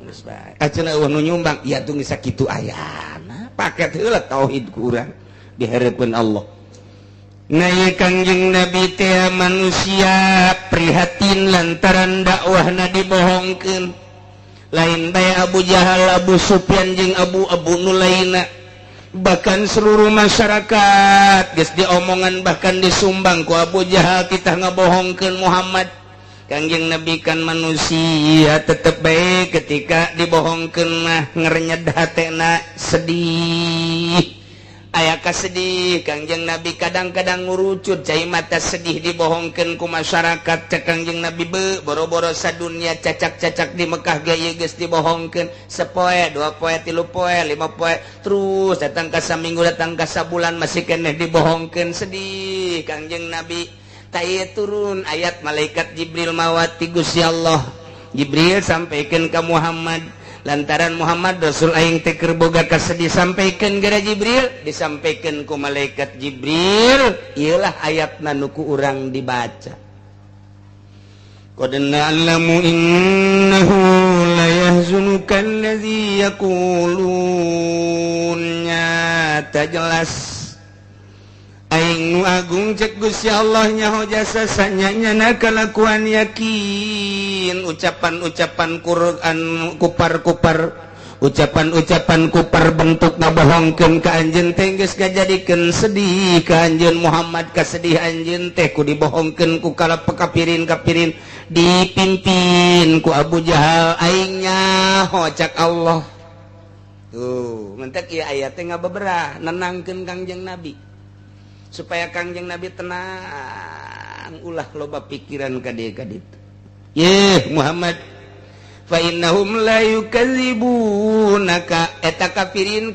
geus bae aceuna eueuh nu nyumbang ya tunggu sakitu ayana paket heula tauhid ku urang dihareupeun Allah. Naya Kangjeng Nabi teh manusia prihatin lantaran dakwahna dibohongkeun. Lain bae Abu Jahal, Abu Sufyan jeung Abu nu lainna. Bahkan seluruh masyarakat geus diomongan bahkan disumbang ku Abu Jahal kita ngabohongkeun Muhammad. Kangjeng Nabi kan manusia tetep bae ketika dibohongkeun mah ngerenyed hatena sedih. Aya kasedih Kangjeng Nabi kadang-kadang ngurucut cai mata sedih dibohongkeun ku masyarakat cek Kangjeng Nabi boro-boro sadunya cacak-cacak di Mekah ge ieu geus dibohongkeun sapoe 2 poe 3 poe 5 poe terus datang ka saminggu datang ka sabulan masih keneh dibohongkeun sedih Kangjeng Nabi taya turun ayat malaikat Jibril mawati Gusti Allah Jibril sampaikan ke Muhammad lantaran Muhammad Rasul aing teh keur boga kasedih sampaikan gara Jibril disampaikan ku malaikat Jibril ieulah ayatna nu ku urang dibaca qad na'lamu innahu la yahzunuka allazi yaqulun nyata jelas aing nu agung cek Gusti Allah nyaho jasa sanyana kalakuan yakin ucapan-ucapan Quran kupar-kupar ucapan-ucapan kupar bentuk ngabohongkeun ka anjeun teh geus ngajadikeun sedih ka anjeun Muhammad kasedih anjeun teh ku dibohongkeun ku kala kapirin-kapirin dipimpin ku Abu Jahal aing nyaho cak Allah tuh mentek ieu aya teh ngabeberah nenangkeun Kangjeng Nabi supaya Kangjeng Nabi tenang ulah loba pikiran ka dieu ka ditu ye Muhammad fa innahum la yukadzibunaka eta kafirin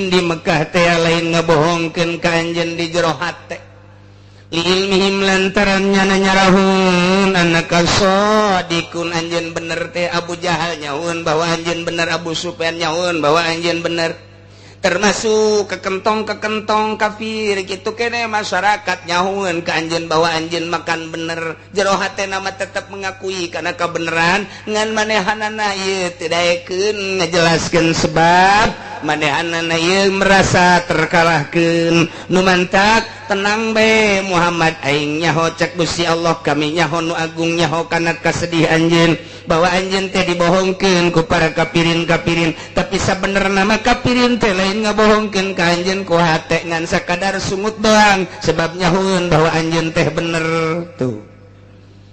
di Mekah teh lain ngabohongkeun ka anjeun di jero hate ilmihim lantaran nyana nyarahun annaka shadiqun anjeun bener teh Abu Jahal nyahoun bahwa anjeun bener Abu Sufyan nyahoun bahwa anjeun bener termasuk kekentong kafir gitu kene masyarakat nyahuan ke anjeun bahwa anjeun makan bener jero hatena mah tetep mengakui karena kebenaran ngan manehanana ieu teu daekeun ngajelaskeun sebab manehanana ieu merasa terkalahkeun nu mantak tenang be Muhammad aing nyaho cek Gusti Allah kami nyaho nu agung nyaho kana kasedih anjeun bahwa anjeun teh dibohongkeun ku para kapirin tapi sabenerna mah kapirin teh lain ngabohongkeun ka anjeun ku hate ngan sakadar sungut doang sebab nyahoeun bahwa anjeun teh bener tuh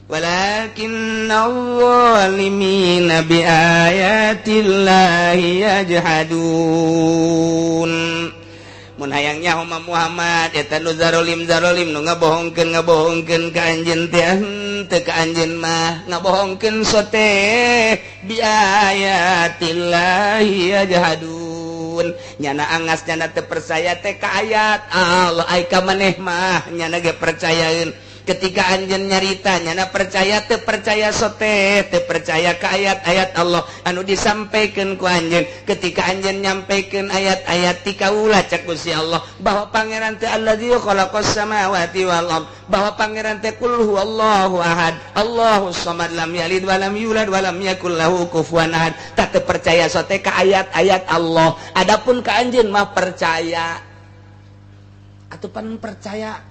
walakinnadh-dhalimina bi ayatillahi yajhadun mun hayang nyaho Muhammad eta nu zarolim nu ngabohongkeun ka anjeun teh teu ka anjeun mah ngabohongkeun sote bi ayatillahi yajhadun nyana angas nyana teu percaya teh ka ayat Allah ai ka maneh mah nyana ge percayaeun ketika anjeun nyarita nyana percaya teu percaya sote teu percaya ka ayat-ayat Allah anu disampaikan ku anjeun ketika anjeun nyampaikeun ayat-ayat ti kaula cak Gusti Allah bahwa pangeran teh allazi khalaqas samawati wal ard bahwa pangeran teh qul huwallahu ahad Allahus samad lam yalid walam yulad walam yakul lahu kufuwan ahad tak teu percaya sote ka ayat-ayat Allah adapun ka anjeun mah percaya atuh pan percaya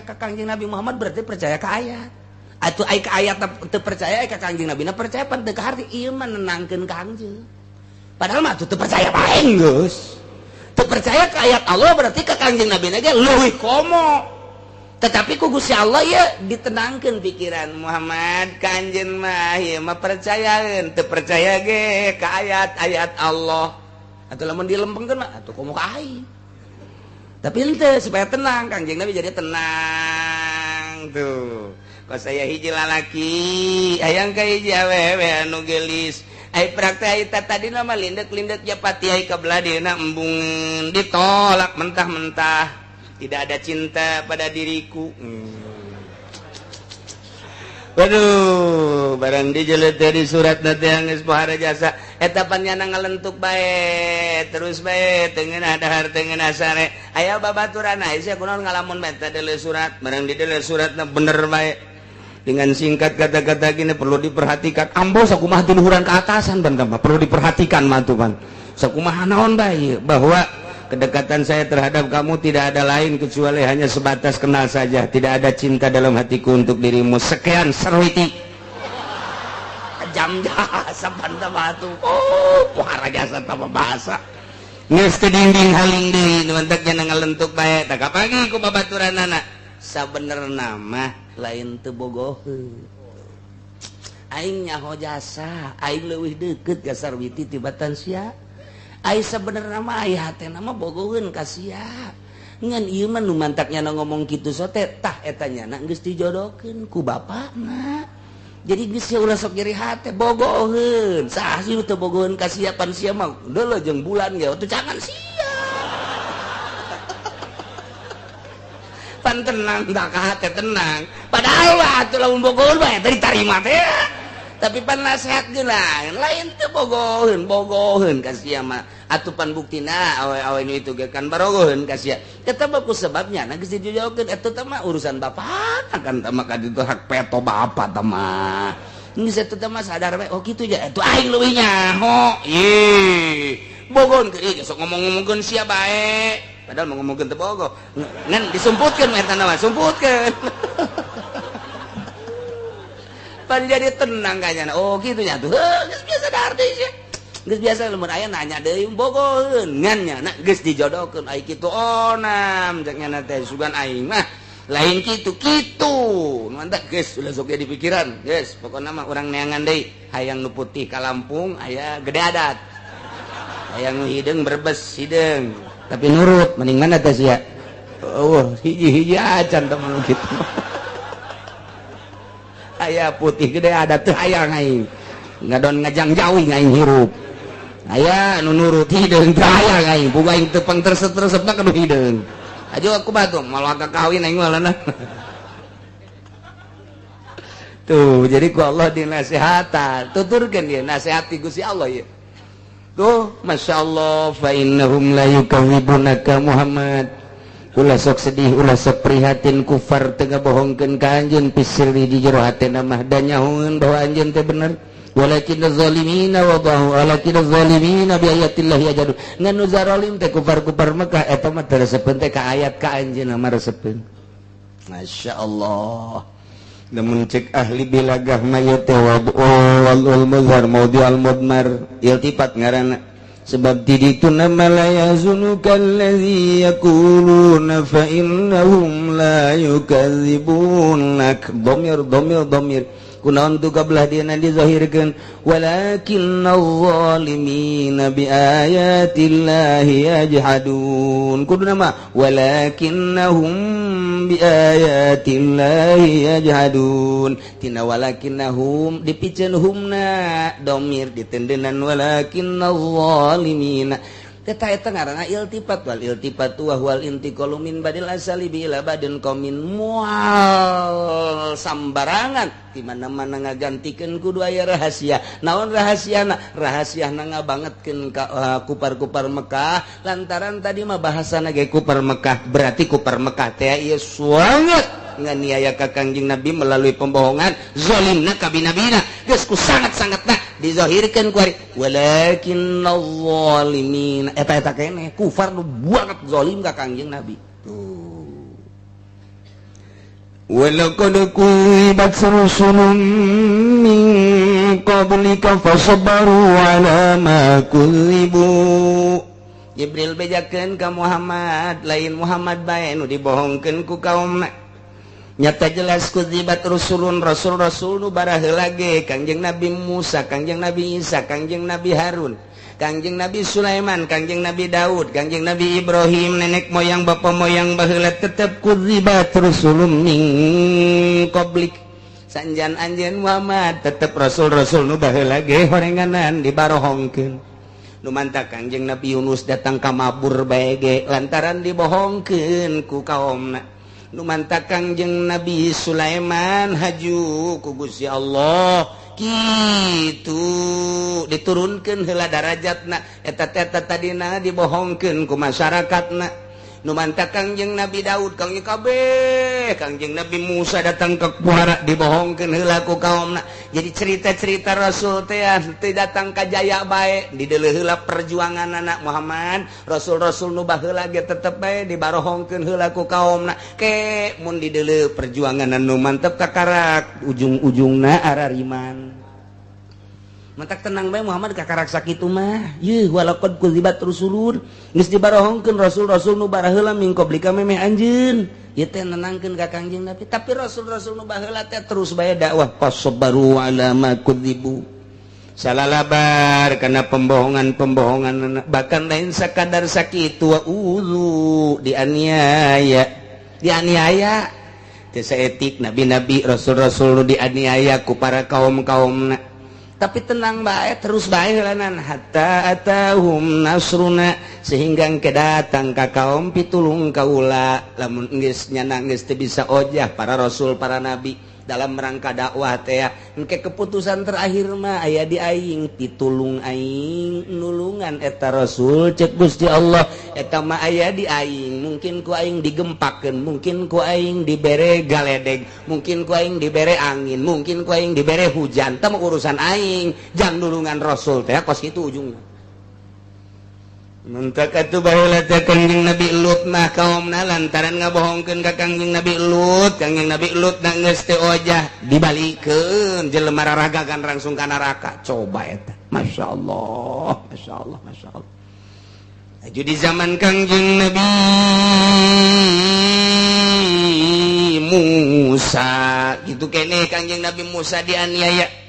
ka Kangjeng Nabi Muhammad berarti percaya ka ayat atuh ai ka ayat teu percaya ai ka Kangjeng Nabi na percaya pan teu ka harti ieu mah nenangkeun Kangjeng padahal mah teu percaya bae geus teu percaya ka ayat Allah berarti ka Kangjeng Nabi na ge leuwih komo tetapi ku Gusti Allah ya ditenangkeun pikiran Muhammad Kangjeng mah ieu mah percayaeun teu percaya ge ka ayat-ayat Allah atuh lamun dilempengkeun mah atuh komo ka aing tapi ente supaya tenang Kangjeng Nabi jadi tenang tuh kok saya hiji lalaki hayang ka hiji awewe anu gelis ai praktek eta tadi nama lindek-lindek japati ai ka bladena embung ditolak mentah-mentah tidak ada cinta pada diriku Waduh barang dijelet dari surat nanti yang pahara jasa etapannya ngalentuk baik terus baik tengen dahar tengen sare aya babaturan saya kunaon ngalamun meta dele surat barang di dele suratna bener baik dengan singkat kata-kata gini perlu diperhatikan ambo sakumaha tiluhuran ke atasan ban perlu diperhatikan mah tuh ban sakumaha naon baik bahwa kedekatan saya terhadap kamu tidak ada lain kecuali hanya sebatas kenal saja. Tidak ada cinta dalam hatiku untuk dirimu. Sekian Sarwiti. Kejam jasa banta batu. Pohara jasa tanpa bahasa. Nges kedinding haling deui nu manteknya ngalentuk bae. Tak kapagi ku babaturanana. Sabener nama lain teu bogoheun. Aing nyaho jasa, aing leuwih deukeut ka Sarwiti tibatan sia. Sebener nama ayah teh nama bogoheun ka sia ngan ieu mah nu mantaknya ngomong kitu sote tah etanya na geus dijodohkeun ku bapakna jadi geus sia ulah sok nyeri hate bogoheun saha sih teu bogoheun ka sia pan sia mah deuleu jeung bulan ge teu jangan sia pan tenang da ka hate tenang padahal atuh lamun bogoheun bae teh ditarima teh tapi pan nasihat geuleuh lain teu bogoheun ka sia mah atuh pan buktina awe-awe nu itu ge kan barogoheun ka sia eta mah ku sebabnya na geus dijojokeun eta teh mah urusan bapak kan teh mah kaditu hak peto bapak teh mah geus eta teh mah sadar we oh kitu ja atuh aing leuwih nyaho ih bogoheun ke ieu sok ngomong-ngomongkeun sia bae padahal mau ngomongkeun teu bogo ngan disumputkeun eta mah sumputkeun pan jadi tenang kayaknya oh gitu nya tuh geus biasa da arti sih geus biasa lamun aya nanya deui bogoheun ngan nya na geus dijodohkeun ai kitu onam cek nya teh sugan aing mah lain kitu nu mantap geus ulah sok di pikiran geus pokona mah urang neangan deui hayang nu putih ka Lampung aya gede adat hayang nu hideung Brebes hideung tapi nurut mending mana teh sia hiji-hiji acan temen kitu aya putih gede ada teu hayang aing ngadon ngajang jauh aing hirup aya nu nurut hideung teu hayang aing boga aing teu pangtresep-tresepna kana hideung ajo aku batu malah kakawin aing malana tuh jadi ku Allah dinasihatan tuturkeun dia nasihati Gusti Allah ya tuh masyaallah fa innahum la yukadzibunaka Muhammad ulah sok sedih ulah sok prihatin kufar teu ngabohongkeun ka anjeun pisirri di jero hatena mah da nyahoeun bahwa anjeun teh bener walakinaz zalimina wa bahu walakinaz zalimina bi ayatillahi yajadu ngan nu zalim teh kufar-kufar Mekah eta mah teu resepeun teh ka ayat ka anjeun mah resepeun masyaallah lamun cek ahli bilagah mayat teh wal muzhar maudi al mudmar iltifat ngaranna sebab di itu nama la yazunuka allazi yaquluna fa innahum la yukadzibunak dhamir kunaon tu qablah dina dizahirkeun walakinnaz zalimina bi ayatillahi yajhadun kudu nama walakinnahum bi ayatillahi yajhadun tina walakinnahum dipikeun humna dhamir ditendenan walakinnaz zalimina Teta eta ngaranna iltifat wal iltifatu wa wal intiqalu min badil asali bi ila badin qaumin mual sambarangan di mana-mana ngagantikeun kudu aya rahasia. Naon rahasiana? Rahasiana ngabangetkeun ka kupar-kupar Mekah lantaran tadi mah bahasana ge kupar Mekah. Berarti kupar Mekah teh ieu sangat nganiaya ka Kangjeng Nabi melalui pembohongan zalimna ka binabina. Geus ku sangat-sangatna dizahirkeun ku ari walakinnaz zalimin eta keneh kufar nu banget zalim ka Kangjeng Nabi tuh walaqad kuzibat rusulun min qablika fasabaru ala ma kuzibu Jibril bejakeun ka Muhammad lain Muhammad bae nu dibohongkeun ku kaumna nyata jelas kuzibat rusulun rasul-rasul nu baraheula ge Kangjeng Nabi Musa, Kangjeng Nabi Isa, Kangjeng Nabi Harun, Kangjeng Nabi Sulaiman, Kangjeng Nabi Daud, Kangjeng Nabi Ibrahim, nenek moyang bapa moyang baheula tetep kuzibat rusulun min qablik. Sanjan anjeun Muhammad tetep rasul-rasul nu baheula ge horenganan dibarohongkeun. Nu mantap Kangjeng Nabi Yunus datang ka mabur bae ge lantaran dibohongkeun ku kaumna. Numanta Kangjeng Nabi Sulaiman haju ku Gusti Allah kitu diturunkeun heula darajatna eta tadina dibohongkeun ku masyarakatna. Numanta Kangjeng Nabi Daud Kangjeng kabeh Kangjeng Nabi Musa datang ke kuara dibohongkeun heula ku kaumna. Jadi cerita-cerita Rasul teh datang ka jaya bae dideuleuh heula perjuangan anak Muhammad. Rasul-rasul nu baheula ge tetep bae dibarohongkeun heula ku kaumna. Ke mun dideuleuh perjuangan anu mantep kakarak ujung-ujungna arariman. Mantak tenang bae Muhammad kakarak sakitu mah. Yeuh walaqad kudzibat rusulun. Geus dibarohongkeun rasul-rasul nu baraheula min qablika memeh anjeun. Ieu teh nenangkeun ka Kangjeng Nabi. Tapi rasul-rasul nu baheula teh terus bae dakwah qasabaru ala ma kudzibu. Salalabar kana pembohongan-pembohongan bahkan lain sakadar sakitu wa uzu dianiaya. Dianiaya. Teu saetik nabi-nabi rasul-rasul nu dianiaya ku para kaum-kaumna. Tapi tenang bae terus bae helanan hatta atahum nasruna sehingga engke datang ka kaum pitulung kaula lamun geus nyanang geus teu bisa ojah para rasul para nabi dalam rangka dakwah teh engke keputusan terakhir mah aya di aing pitulung aing nulungan eta rasul cek Gusti Allah eta mah aya di aing mungkin ku aing digempakeun mungkin ku aing dibere galedeg mungkin ku aing dibere angin mungkin ku aing dibere hujan teh urusan aing jang nulungan rasul teh kos kitu ujungna. Muntak atuh baheula teh Kangjeng Nabi Lut mah kaumna lantaran ngabohongkeun ka Kangjeng Nabi Lut. Kangjeng Nabi Lut na geus teu ojah dibalikeun jelema raragagan langsung ka neraka. Coba eta. Masyaallah, masyaallah, masyaallah. Aju di zaman Kangjeng Nabi Musa gitu kene Kangjeng Nabi Musa dianiaya.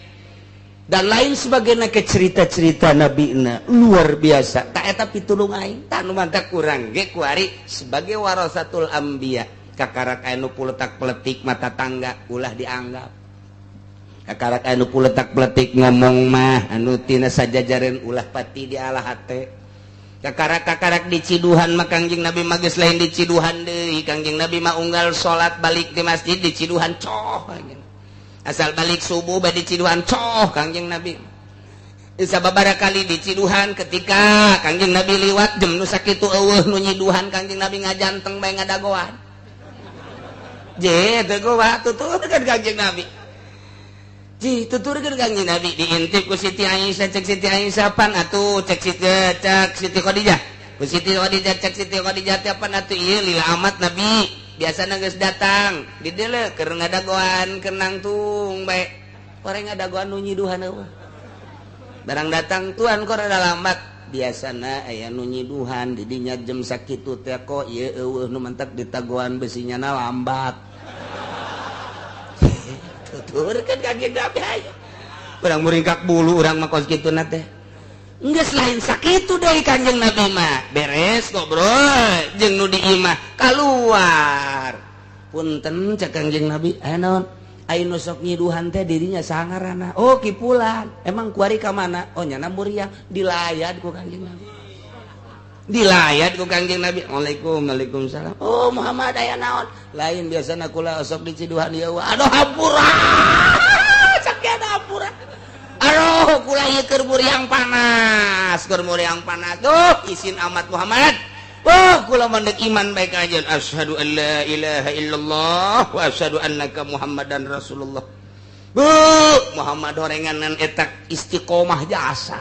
Dan lain sebagainya ke cerita-cerita nabina luar biasa tak eta pitulung aing tak nu mantap kurang ge kuari sebagai warasatul anbiya kakarak anu puletak peletik mata tangga ulah dianggap kakarak anu puletak peletik ngomong mah anu tina sajajareun ulah pati dialah hate kakarak diciduhan mah Kangjeng Nabi mah geus lain diciduhan deui Kangjeng Nabi mah unggal salat balik di masjid diciduhan coh asal balik subuh bade ciduhan coh Kangjeng Nabi sababaraha kali diciduhan ketika Kangjeng Nabi liwat jem nu sakitu eueuh nu nyiduhan Kangjeng Nabi ngajanteng bae ngadagoan je teu goa tuturkeun Kangjeng Nabi ji tuturkeun Kangjeng Nabi diintip ku Siti Aisyah cek Siti Aisyah pan atuh cek Siti Khadijah ku Siti Khadijah cek Siti Khadijah teh pan atuh ieu lila amat Nabi biasana geus datang di dieu keur ngadagoan keur nangtung bae orang ngadagoan nu nyiduhan eueuh barang datang tuan kok rada lambat biasana aya nu nyiduhan di dinya jam sakitu teh kok ieu eueuh nu mentek ditagoan besinyana lambat tuturkeun Kangjeng Nabi aya urang muringkak bulu urang mah kos kituna teh geus lain sakitu deui Kangjeng Nabi mah beres kok bro jeung nu di imah kaluar punten cek Kangjeng Nabi aya naon aya nu sok nyiduhan teh dirinya saha ngaranna oh Kipulan emang kuari ka mana oh nya Muriang dilayat ku Kangjeng Nabi dilayat ku Kangjeng Nabi Waalaikumsalam oh Muhammad aya naon lain biasana kula sok diciduhan ieu aduh hampura sakieu hampura aduh kula ieu keur muriang panas tuh izin amat Muhammad wah kula mandek iman bae ka ajeun asyhadu an la ilaha illallah wa asyhadu annaka Muhammadan Rasulullah Muhammad horenganan eta istiqomah jasa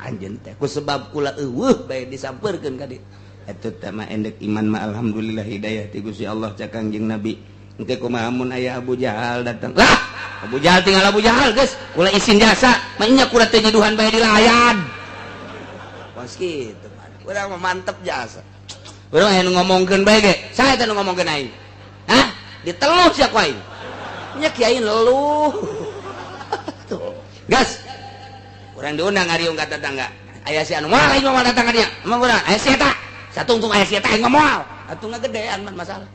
anjeun teh ku sebab kula eueuh bae disampeurkeun ka dieu eta teh mah endek iman mah alhamdulillah hidayah ti Gusti Allah ca Kangjeng Nabi engke kumaha mun aya Abu Jahal datang lah Abu Jahal tinggal Abu Jahal guys kula izin jasa mainnya kula teh nyiduhan bae dilayan pas kitu urang mah mantep jasa urang aya nu ngomongkeun bae ge saha eta nu ngomongkeun aing hah diteluh sia ku aing nya kiai leuh tuh gas urang diundang ngariung ka tetangga aya si anu moal aing moal datang ka dieu emang urang aya si eta satungtung aya si eta aing moal atuh ngagedean mah masalah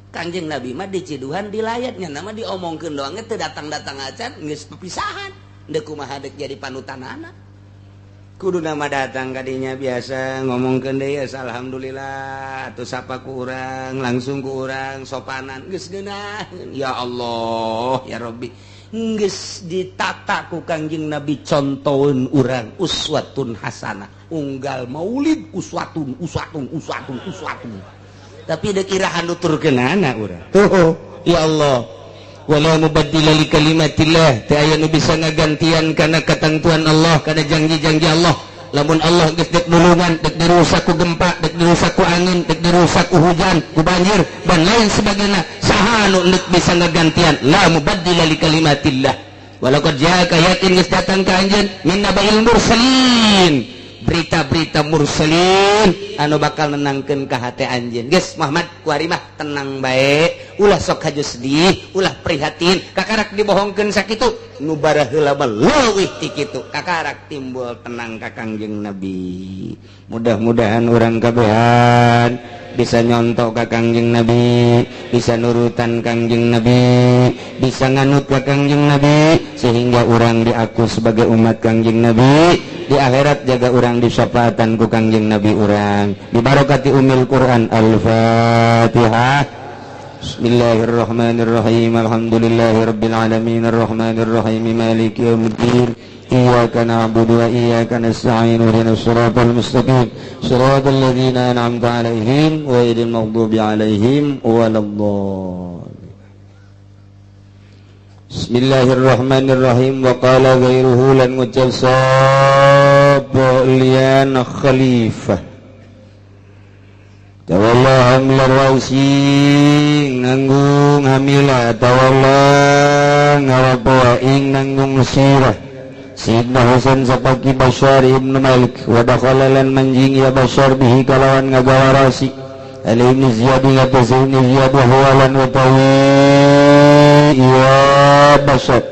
Kangjeng Nabi mah diciduhan dilayatnya nama diomongkeun doang teu datang-datang acan geus pisahan deuk kumaha deuk jadi panutanana kudu nama datang kadinya biasa ngomongkeun deui alhamdulillah atuh sapa ku urang langsung ku urang sopanan geus geunah ya Allah ya Rabbi geus ditata ku Kangjeng Nabi contoheun urang uswatun hasanah unggal maulid uswatun tapi deuk irahan nuturkeunana urang tuh ya Allah wala mubaddila li kalimatillah teu aya nu bisa ngagantian kana katentuan Allah kana janji-janji Allah lamun Allah geus dek nulungan dek dirusak ku gempa dek dirusak ku angin dek dirusak ku hujan ku banjir dan lain sebagainya saha nu neuk bisa ngagantian la mubaddila li kalimatillah walaqad jaaka yakin geus datang ka anjeun min nabail mursalin berita-berita mursalin anu bakal nenangkeun ka hate anjeun geus Muhammad kuari mah tenang bae ulah sok haju sedih ulah prihatin kakarak dibohongkeun sakitu nu bara heula mah leuwih ti kitu kakarak timbul tenang ka Kangjeng Nabi mudah-mudahan urang kabehan bisa nyontok ka Kangjeng Nabi bisa nurutan Kangjeng Nabi bisa nganut ka Kangjeng Nabi sehingga urang diaku sebagai umat Kangjeng Nabi di akhirat jaga urang disyafaatan ku Kangjeng Nabi urang di barokati umil Quran Al-Fatihah. Bismillahirrahmanirrahim. Alhamdulillahirabbil alamin arrahmanir rahim maliki yaumiddin iyyaka na'budu wa iyyaka nasta'in ihdinas siratal mustaqim siratal ladzina an'amta 'alaihim ghairil maghdubi 'alaihim waladdallin. Bismillahirrahmanirrahim. Wa qala ghairuhu lan ngucap sapa lian khalifah tawallah hamlar wausi nanggung hamila tawallah ngarapawa ing nanggung sirah Sayyidina Hasan sapaki Bashar ibn Malik wa dakhala lan manjing ya Bashar bihi kalawan ngagawarasi Ali ibn Ziyad ngatas ibn Ziyad wa huwa lan utawi ya Bashar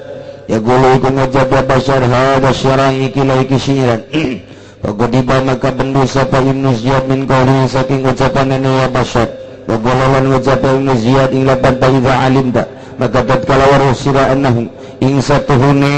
ya gulu iku ngajab ya Bashar hada syarang ikilai kisiran Pagodiba maka bendu sapa Ibnu Ziyad min kauli saking ucapan ya Bashar Bagolalan ucapan Ibnu Ziyad ing lapan ta'idha alimta maka tatkala waruh sira annahum ing satuhune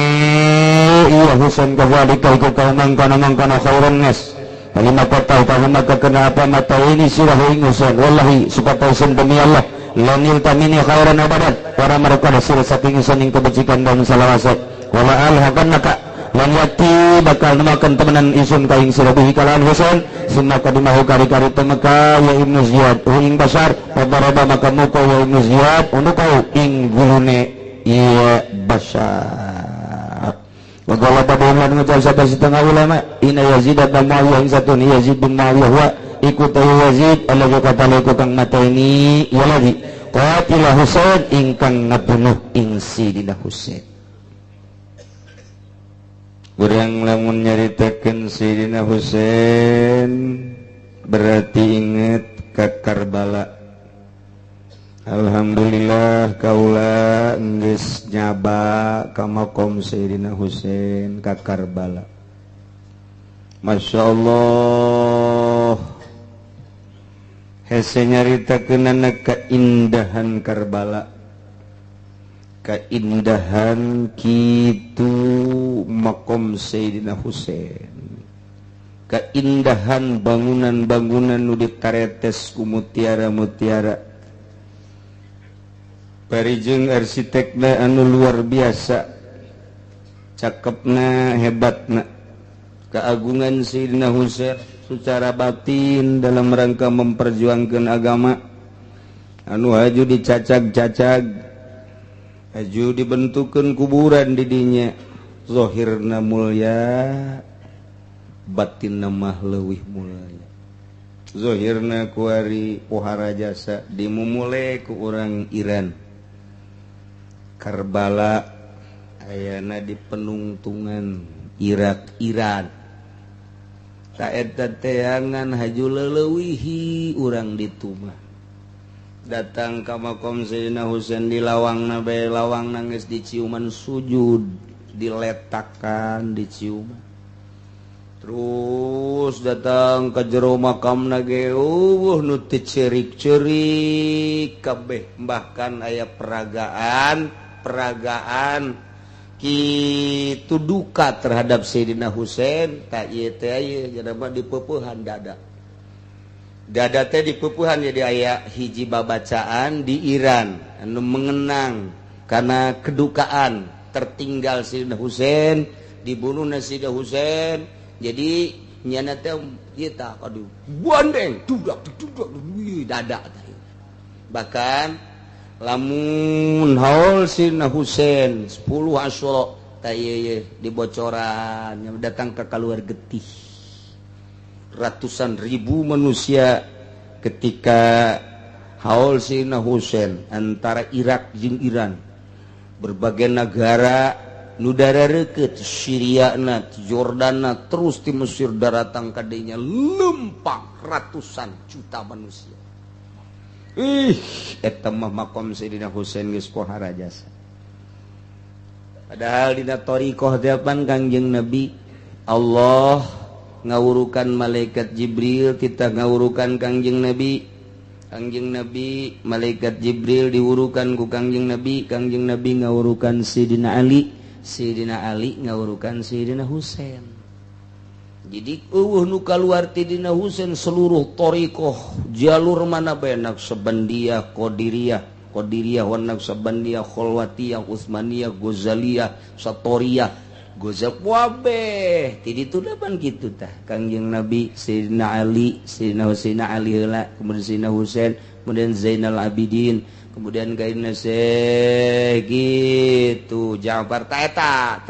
iya husan kadzalika iku mangkana khairan nas kalima patah tahu maka kenapa mata ini sirah ing husan wallahi supaya usan demi Allah lanil tamini khairan abadan para mereka sirah saking usan ing kebajikan dan salawasat wala alhakan maka lan yati bakal nemakan temenan isun kaing sirabihi kalaan husain summa kadimahu kari-kari temeka ya Ibnu Ziyad ing Bashar pabaraba maka muka ya Ibnu Ziyad unukau ing gulune ya Bashar wa qala tabulan ngucap sapa setengah ulama ina Yazid bin Muawiyah ing satun Yazid bin Muawiyah wa ikut Yazid alladzi qatala kang mateni ya lagi qatila Husain ingkang ngabunuh ing Sidina Husain. Urang lamun nyaritakeun Sayyidina Husain berarti inget ka Karbala. Alhamdulillah kaula geus nyaba ka maqam Sayyidina Husain ka Karbala. Masyaallah. Hese nyaritakeunana keindahan Karbala. Keindahan kitu makom Sayyidina Husain keindahan bangunan-bangunan nu ditaretes ku mutiara-mutiara parijeng arsitekna anu luar biasa cakepna hebatna keagungan Sayyidina Husain secara batin dalam rangka memperjuangkan agama anu haju dicacag-cacag haju dibentukeun kuburan di dinya zahirna mulya batinna mah leuwih mulya zahirna kuari pohara jasa dimumule ku urang Iran Karbala ayana di penungtungan Irak Iran ta eta teangan haju leuwih urang ditu mah datang ka makom Sayyidina Husain di lawangna bae lawangna geus diciuman sujud diletakkan diciuman terus datang ke jero makamna ge nu teu cerik-cerik kabeh bahkan aya peragaan kitu duka terhadap Sayyidina Husain tak ieu teh aya jelema dipeupuhan dada teh dipeupuhan jadi aya hiji babacaan di Iran anu mengenang karena kedukaan tertinggal Sayyidina Husain dibunuhna Sayyidina Husain jadi nyana teh ieu tah kadu bandeng dudak dada teh bahkan lamun haul Sayyidina Husain 10 Asyura tah ieu dibocoran yang datang ke kaluar getih ratusan ribu manusia ketika haul Sayyidina Husain antara Irak jeung Iran berbagai negara nu darareukeut Syriana Jordana terus di Mesir daratang ka dinya lempang ratusan juta manusia eta mah makom Sayyidina Husain geus pohara jasa padahal dina thariqah teh Kangjeng Nabi Allah ngawurukan malaikat Jibril kita ngawurukan Kangjeng Nabi malaikat Jibril diwurukan ku Kangjeng Nabi ngawurukan Sayyidina Ali ngawurukan Sayyidina Husain jadi nu kaluar ti dina Husain seluruh thariqah jalur mana bae Naqsabandiyah Qadiriyah wa Naqsabandiyah Khalwatiyah Utsmaniyah Ghazaliyah Satoriyah gozak wabeh ti ditu dapan kitu tah Kangjeng Nabi Sayyidina Ali heula kemudian Sayyidina Husain kemudian Zainal Abidin kemudian kaina gitu Ja'far ta eta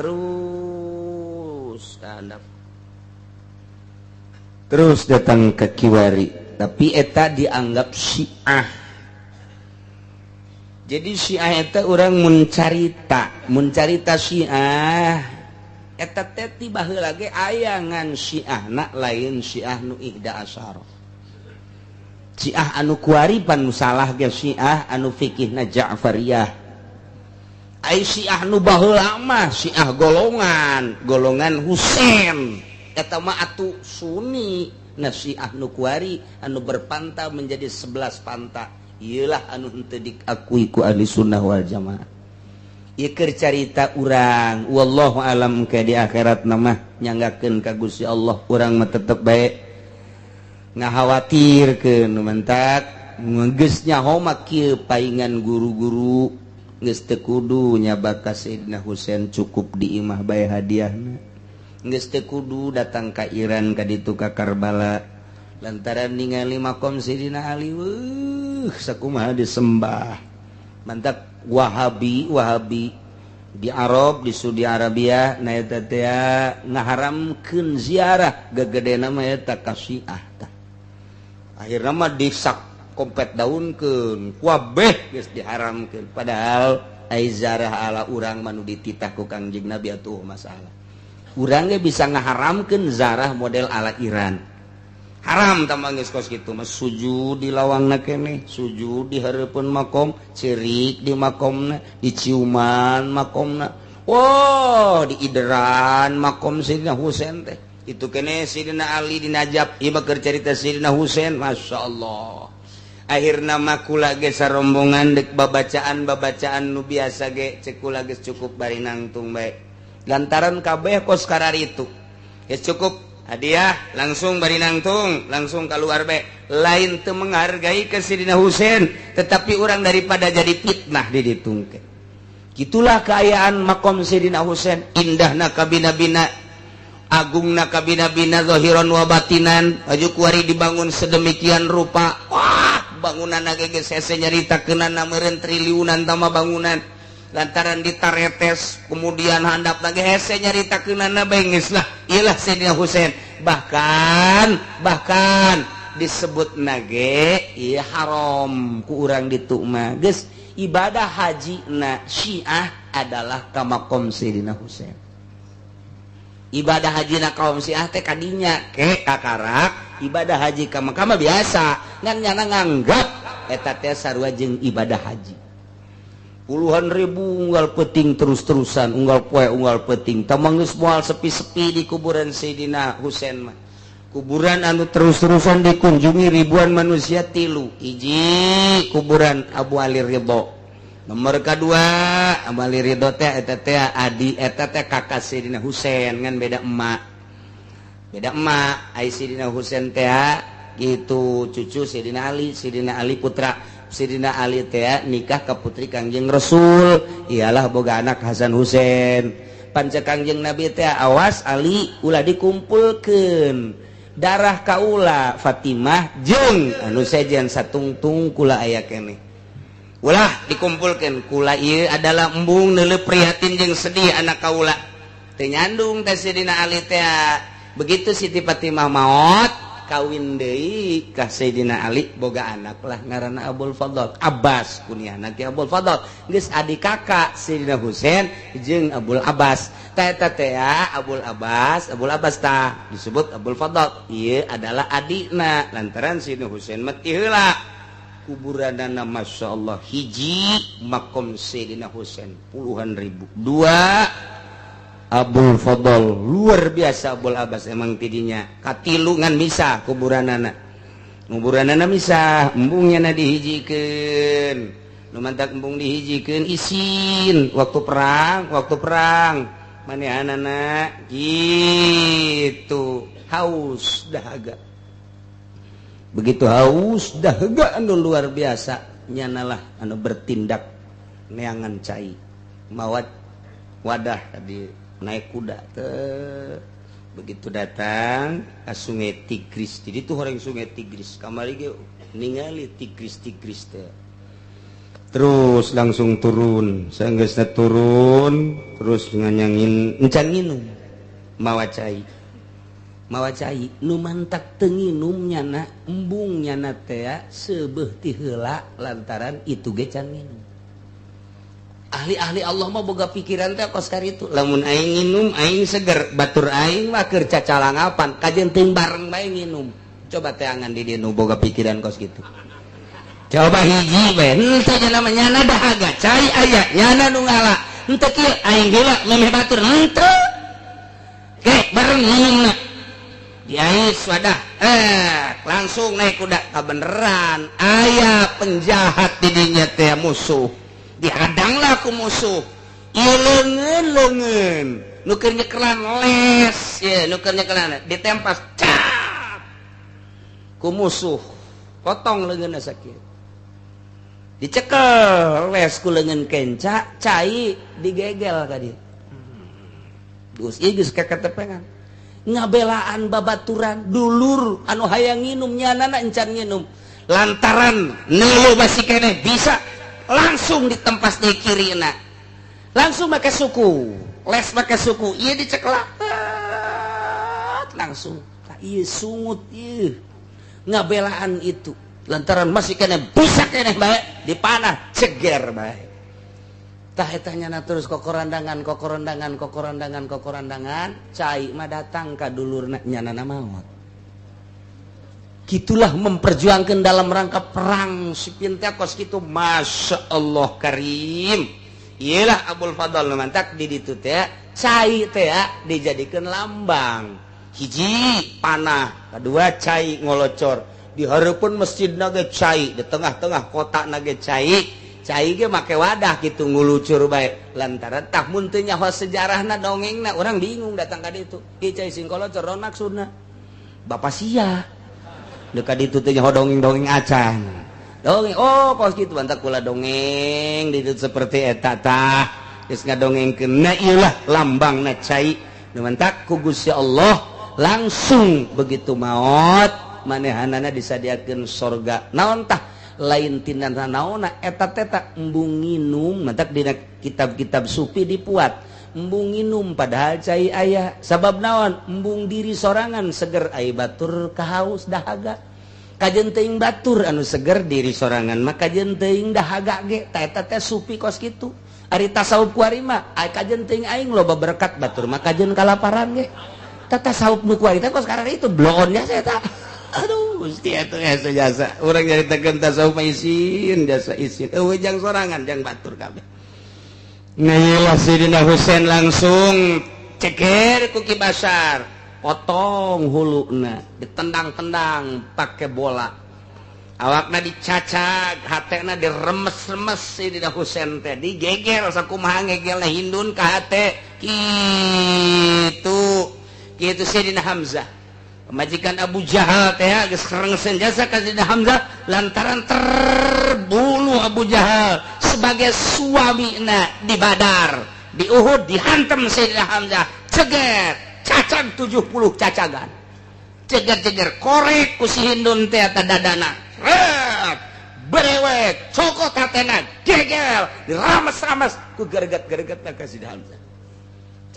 terus datang ke Kiwari tapi eta dianggap Syiah jadi Syiah eta urang mun carita Syiah eta teh tiba heula ge ayangan Syiahna lain Syiah nu ihda asyara Syiah anu kuaripan nu salah ge Syiah anu fikihna Ja'fariyah ai Syiah nu baheula mah Syiah golongan Husain eta mah atu Sunni na Syiah nu kuari anu berpanta menjadi 11 panta ieulah anu henteu diakui ku ahli sunnah wal jamaah ieu keur carita urang wallahu alam ke di akhirat mah nyanggakeun ka Gusti Allah urang mah tetep bae ngahawatirkeun mentak geus nyaho mah kieu paingan guru-guru geus teu kudu nyaba ka Sayyidina Husain cukup di imah bae hadiahna geus teu kudu datang ka Iran ka ditu ka Karbala lantaran ningali makom Sayyidina Ali sakumaha disembah mantap Wahabi di Arab di Saudi Arabia na eta teh ngaharamkeun ziarah gegedena mah eta ka Syiah tah akhirna mah disak kompet daunkeun kabeh geus diharamkeun padahal ai ziarah ala urang manu dititah ku Kangjeng Nabi atuh masalah urang ge bisa ngaharamkeun ziarah model ala Iran haram tambah geus kos kitu mah sujud di lawangna keneh sujud di hareupeun makom cirik di makomna diciuman makomna di ideran makom Sayyidina Husain teh itu keneh Sayyidina Ali di Najaf ieu keur carita Sayyidina Husain masyaallah akhirna mah kula ge sarombongan dek babacaan nu biasa ge cek kula geus cukup bari nangtung bae lantaran kabeh kos kararitu geus cukup hadiah langsung bari nangtung langsung keluar bae lain teu menghargai ke Sayyidina Husain tetapi orang daripada jadi fitnah di ditu teh gitulah keayaan makom Sayyidina Husain indahna kabina-bina agungna kabina-bina zahiran wa batinan aju kuari dibangun sedemikian rupa bangunan geus hese nyaritakeunana meureun triliunan tama bangunan lantaran ditaretes kemudian handap lagi hese nyaritakeunana beungeus lah iyalah Sayyidina Husain bahkan disebut nage ieu haram ku urang ditu mah geus ibadah haji na Syiah adalah ka makom Sayyidina Husain ibadah haji na kaum Syiah teh kadinya ke kakarak ibadah haji ka Makkah biasa ngan nyana nganggap eta teh sarua jeung ibadah haji puluhan ribu unggal peting terus-terusan unggal poe unggal peting tamang geus moal sepi-sepi di kuburan Sayyidina Husain mah kuburan anu terus-terusan dikunjungi ribuan manusia tilu hiji kuburan Abu Ali Ridho nomor kedua amali ridho teh eta teh adi eta teh kakak Sayyidina Husain ngan beda emak ai Sayyidina Husain teh gitu cucu Sayyidina Ali putra Sayyidina Ali teh nikah ke putri Kangjeng Rasul ialah boga anak Hasan Husain panca Kangjeng Nabi teh awas Ali ulah dikumpulkeun darah kaula Fatimah jeung anu sejen satungtung kula aya keneh ulah dikumpulkeun kula ieu adalah embung neuleuh prihatin jeung sedih anak kaula teu nyandung teh Sayyidina Ali teh begitu Siti Fatimah maot kawin deui ka Sayyidina Ali boga anak lah ngaranna Abul Fadl Abbas kunyahna ti Abul Fadl geus adik kakak Sayyidina Husain jeung Abul Abbas tah eta teh Abul Abbas tah disebut Abul Fadl ieu adalah adikna lantaran Sayyidina Husain mah ti heula kuburanana masyaallah hiji makom Sayyidina Husain puluhan ribu dua Abul Fadl luar biasa Abul Abbas emang tidinya katilu ngan misah kuburanana misah embungnya na dihijikeun nu mantak embung dihijikeun isin waktu perang manehanana gitu haus dahaga begitu haus dahaga anu luar biasa nyanalah anu bertindak neangan cai mawat wadah tadi naik kuda begitu datang ke Sungai Tigris jadi itu orang Sungai Tigris kamari ge ningali Tigris teh terus langsung turun sanggeusna turun terus nganyangin encan nginum mawa cai nu mantak teu nginum nyana embung nyana teh seubeuh ti heula lantaran itu ge can nginum ahli-ahli Allah mah boga pikiran teh kos karitu lamun aing nginum aing seger batur aing mah keur cacalangapan kajen teuing bareng bae nginum coba teh angan di dieu nu boga pikiran kos kitu coba hiji bae henteu cenah mah nyana dahaga cai aya nyana nu ngala henteu kieu aing heula memeh batur henteu ke bareng nginumna di ais wadah langsung naik kuda kabeneran aya penjahat di dinya teh musuh dihadanglah ku musuh ieu leungeun nu keur nyekelan les ya nu keur nyekelan ditempas cap ku musuh potong leungeunna sakieu dicekel les ku leungeun kenca cai digegel ka dieu geus ieu geus kaketepengan ngabelaan babaturan dulur anu hayang nginum nyanana encan nginum lantaran neuleuh masih keneh bisa langsung ditempas di kirina langsung pakai suku les pakai suku iya dicekelak langsung iya sungut iya ngabelaan itu lantaran masih kena bisa kena baik dipanah ceger baik tah etanya terus kokorandangan cai mah datang ka dulurna nyanana maot gitulah memperjuangkan dalam rangka perang si pintekos gitu masya Allah karim iyalah Abul Fadl mantak di ditu teh cai teh dijadikan lambang hiji panah kedua cai ngolocor di hareupeun masjid nage cai di tengah-tengah kota nage cai ge make wadah gitu ngulucur bae lantaran tah mun teu nyaho sejarahna dongengna orang bingung datang ka ditu ieu cai sing kolocor ronak sunna bapak sia dekat itu teh nyaho dongeng acan dongeng oh kos kitu bantak kula dongeng di ditu seperti eta tah geus ngadongengkeun na ieulah lambangna cai nu mantak ku Gusti Allah langsung begitu maot manehanana disadiakeun sorga naon tah lain tindan naonna eta teh embung nginum mantak dina kitab-kitab sufi dipuat embung nginum padahal cai aya sabab naon embung diri sorangan seger ai batur kahaus dahaga kajen teuing batur anu seger diri sorangan maka kajen teuing dahaga ge ta eta teh sufi kos kitu ari tasawuf kuari mah ai kajen teuing aing loba berkat batur maka kajen kalaparan ge ta tasawuf nu kuari teh kos karena itu bloonnya saya ta aduh gusti atuh asa jasa urang nyaritakeun tasawuf mah isin jasa isin eueuh jang sorangan jang batur kabeh. Nah, Sayyidina Husain langsung ceker ku Ki Basar, potong huluna, ditendang-tendang pakai bola. awakna dicacag hatena diremes-remes Sayyidina Husain teh digeger sakumaha ngegelna hindun ka hate kitu Sayyidina Hamzah majikan Abu Jahal teh geus karengseun jasa ka Sayyidina Hamzah lantaran terbunuh Abu Jahal sebagai suamina di Badar di Uhud dihantam Sayyidina Hamzah ceger cacag 70 cacagan ceger-ceger korek ku si hindun teh eta dadana berewek cokot hatena gegel dirames-rames ku gereget-gereget ka Sayyidina Hamzah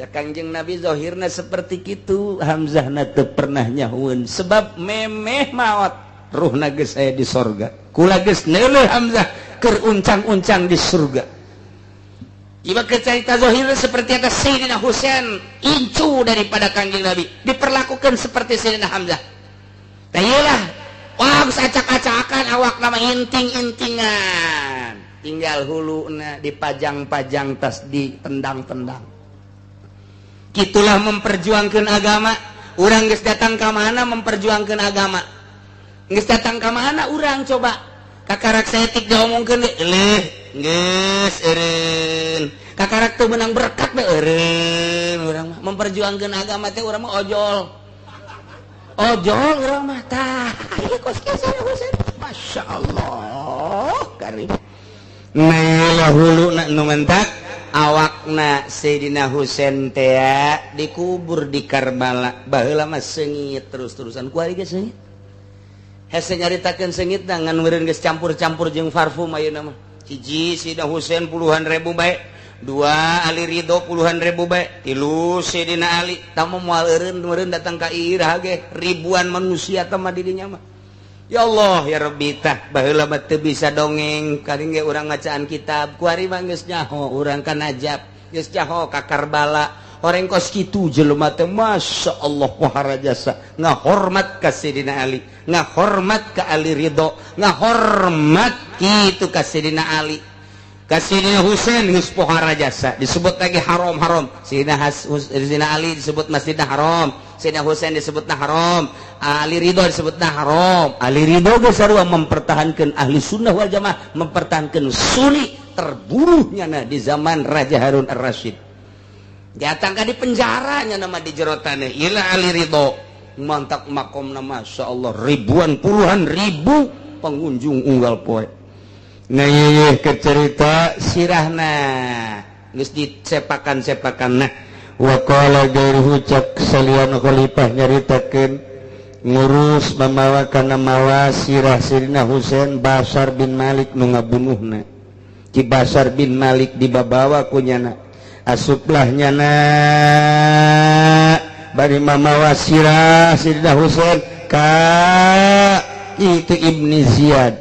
cak Kangjeng Nabi zahirna seperti kitu Hamzah na teu pernah nyahueun sebab memeh maot ruhna geus aya di sorga kula geus neuleuh Hamzah keur uncang-uncang di surga iba cerita zahirna seperti ada Sayyidina Husain incu daripada Kangjeng Nabi diperlakukan seperti Sayyidina Hamzah tah ieulah wah acak-acakan awak nama inting-intingan tinggal huluna dipajang-pajang tas ditendang-tendang gitulah memperjuangkan agama urang geus datang ka mana memperjuangkan agama geus datang ka mana urang coba kakarak saeutik diomongkeun leuh geus eureun kakarak teu meunang berkat we eureun urang mah memperjuangkan agama teh urang mah ojol orang mah tah ieu kos Sayyidina Husain Masya Allah karim nah huluna nu mentak awakna Sayyidina Husain teh dikubur di Karbala baheula mah seungit terus-terusan ku ari ge seungit hese nyaritakeun seungitna ngan meureun geus campur-campur jeung parfum ayeuna mah hiji Sayyidina Husain puluhan ribu bae dua Ali Ridho puluhan ribu bae tilu Sayyidina Ali tamu moal eureun datang ka irah ge ribuan manusia teh mah di dinya mah ya Allah ya Rabbi tah baheula mah teu bisa dongeng karing ge urang ngacaan kitab ku ari mah geus nyaho urang ka Najab geus nyaho ka Karbala horeng kos kitu jelema teh Masya Allah pohara jasa ngahormat ka Sayyidina Ali ngahormat ka Ali Ridho ngahormat kitu ka Sayyidina Ali Sayyidina Husain geus pohara jasa disebut lagi haram-haram Sayyidina Ali disebut Masjidna Haram Sayyidina Husain disebutna haram Ali Ridho disebutna haram Ali Ridho geus sarua mempertahankan ahli sunnah wal jamaah mempertahankan sunni terbunuhnya di zaman Raja Harun Ar-Rasyid datang ka di penjaranya nama di jerotane ilah Ali Ridho mantak makomna Masya Allah ribuan puluhan ribu pengunjung unggal poe ngayeuh ke cerita sirahna geus disepakan-sepakan nah wa qala gairuhu cak salian khalifah nyaritakeun ngurus mamawa kana mawa sirah Sayyidina Husain Bashar bin Malik nu ngabunuhna Ki Bashar bin Malik dibabawa ku nyana asuplah nyana bari mamawa sirah Sayyidina Husain ka itu Ibni Ziyad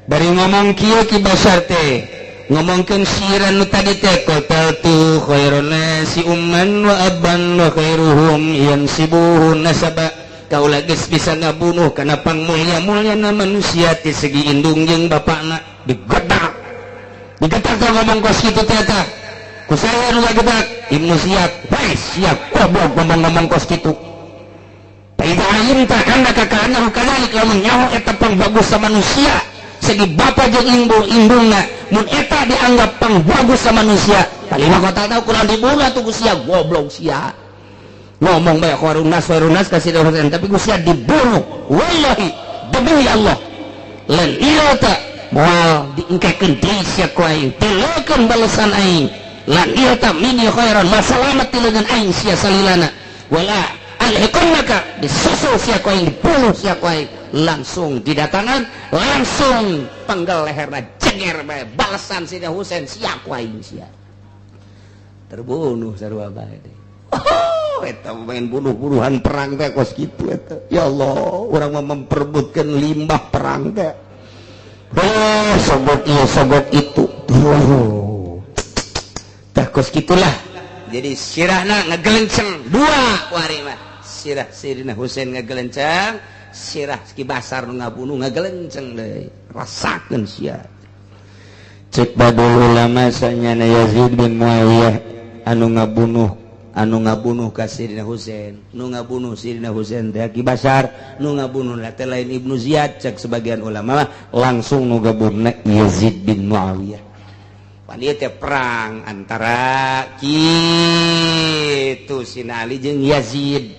bari ngomong kieu Ki Bashar teh ngomongkeun siran nu tadi teh qataltu khairan nasi umman wa abban wa khairuhum yansibuhun nasaba kaula geus bisa ngabunuh kana pangmulia-muliana manusia ti segi indung jeung bapana digedak ngomong kos kitu teh tah ku saya nu gagedak Ibnu Ziyad bae siap goblok ngomong kos kitu Ibrahim tah kanda kakana kadalik lamun nyaho eta pangbagus sa manusia segi bapa jeung indungna mun eta dianggap pangbagus sa manusia kalima kota tahu kurang dibunuh atuh ku sia goblok sia ngomong bae kharunas ka Sayyidina Husain tapi ku sia dibunuh wallahi demi Allah lan ieu teh moal diengkekeun deui sia ku aing tilekeun balesan aing lan ieu teh mini khairan masalamat tileungan aing sia salilana wala alhiqannaka disusul sia ku aing dibunuh sia ku aing langsung didatangan langsung penggal leherna ceger bae balasan Sayyidina Husain siap aing sia terbunuh sarua bae deui eta main bunuh-bunuhan perang teh kos kitu eta ya Allah urang mah memperebutkeun limbah perang teh sogot ieu sogot itu tah kos kitulah jadi sirahna ngagelenceng dua wari mah sirah Sayyidina Husain ngagelenceng sirah Ki Bashar nu ngabunuh ngagelenceng deui rasakeun sia cek badul ulama sanyana Yazid bin Muawiyah anu ngabunuh anu ngabunuh ka Sidina Husain nu ngabunuh Sidina Husain teh Ki Bashar nu ngabunuh teh lain Ibnu Ziyad cek sebagian ulama langsung nu gaburna Yazid bin Muawiyah pan ieu teh perang antara kitu Sina Ali jeung Yazid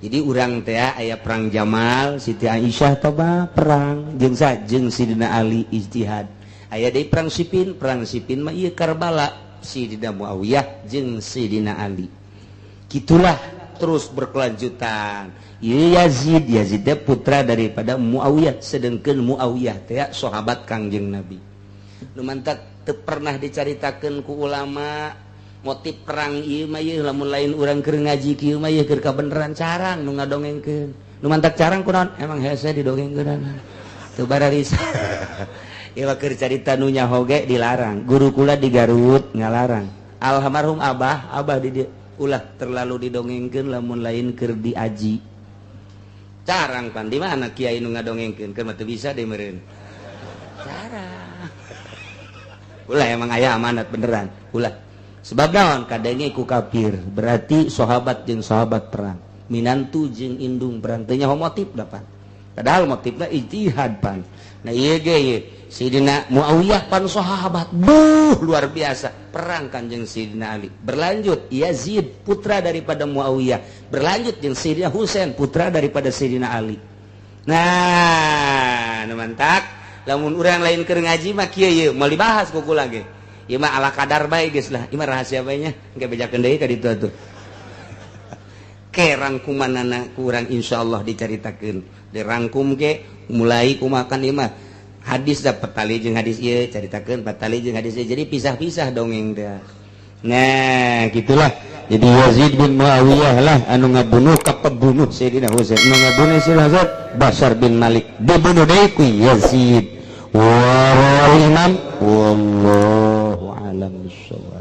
jadi urang teh aya perang Jamal Siti Aisyah toba perang jeung Sidina Ali ijtihad aya deui perang Siffin mah ieu Karbala Sidina Muawiyah jeung Sidina Ali gitulah terus berkelanjutan Yazid teh putra daripada Muawiyah sedengkeun Muawiyah teh sahabat Kangjeng Nabi nu mantap teu pernah dicaritakeun ku ulama motif perang ieu mah ieu lamun lain urang keur ngaji kieu mah ieu keur kabeneran carang nu ngadongengkeun nu mantap carang kunaon emang hese didongengkeun teu bararisa ieu mah keur carita nu nyaho ge dilarang guru kula di Garut ngalarang almarhum abah di dieu ulah terlalu didongengkeun lamun lain keur diaji carang pan di mana kiai nu ngadongengkeun keur mah teu bisa deui meureun carang ulah emang aya amanat beneran ulah sebab naon kadenge ku kafir berarti sahabat jeung sahabat perang minantu jeung indung perang teu nyaho motif da pan padahal motifna ijtihad pan nah ieu ge Sidina Muawiyah pan sahabat luar biasa perang Kanjeng Sidina Ali berlanjut Yazid putra daripada Muawiyah berlanjut jeung Sidina Husain putra daripada Sidina Ali nah nu mantap lamun urang lain keur ngaji mah kieu yeuh mau dibahas ku kula ge ieu mah ala kadar bae geus lah ieu mah rahasia bae nya engke bejakeun deui ka ditu atuh ke rangkumanana ku urang insyaallah dicaritakeun dirangkum ke mulai kumakan ieu mah hadis dapat tali jeung hadis ieu caritakeun patali jeung hadis ieu jadi pisah-pisah dongeng teh nah gitulah jadi Yazid bin Muawiyah lah anu ngabunuh ka pembunuh Sayyidina Husain anu ngabunuh Sayyidina Husain Bashar bin Malik dibunuh deui ku Yazid wa imam wallahu a'lam bissawab.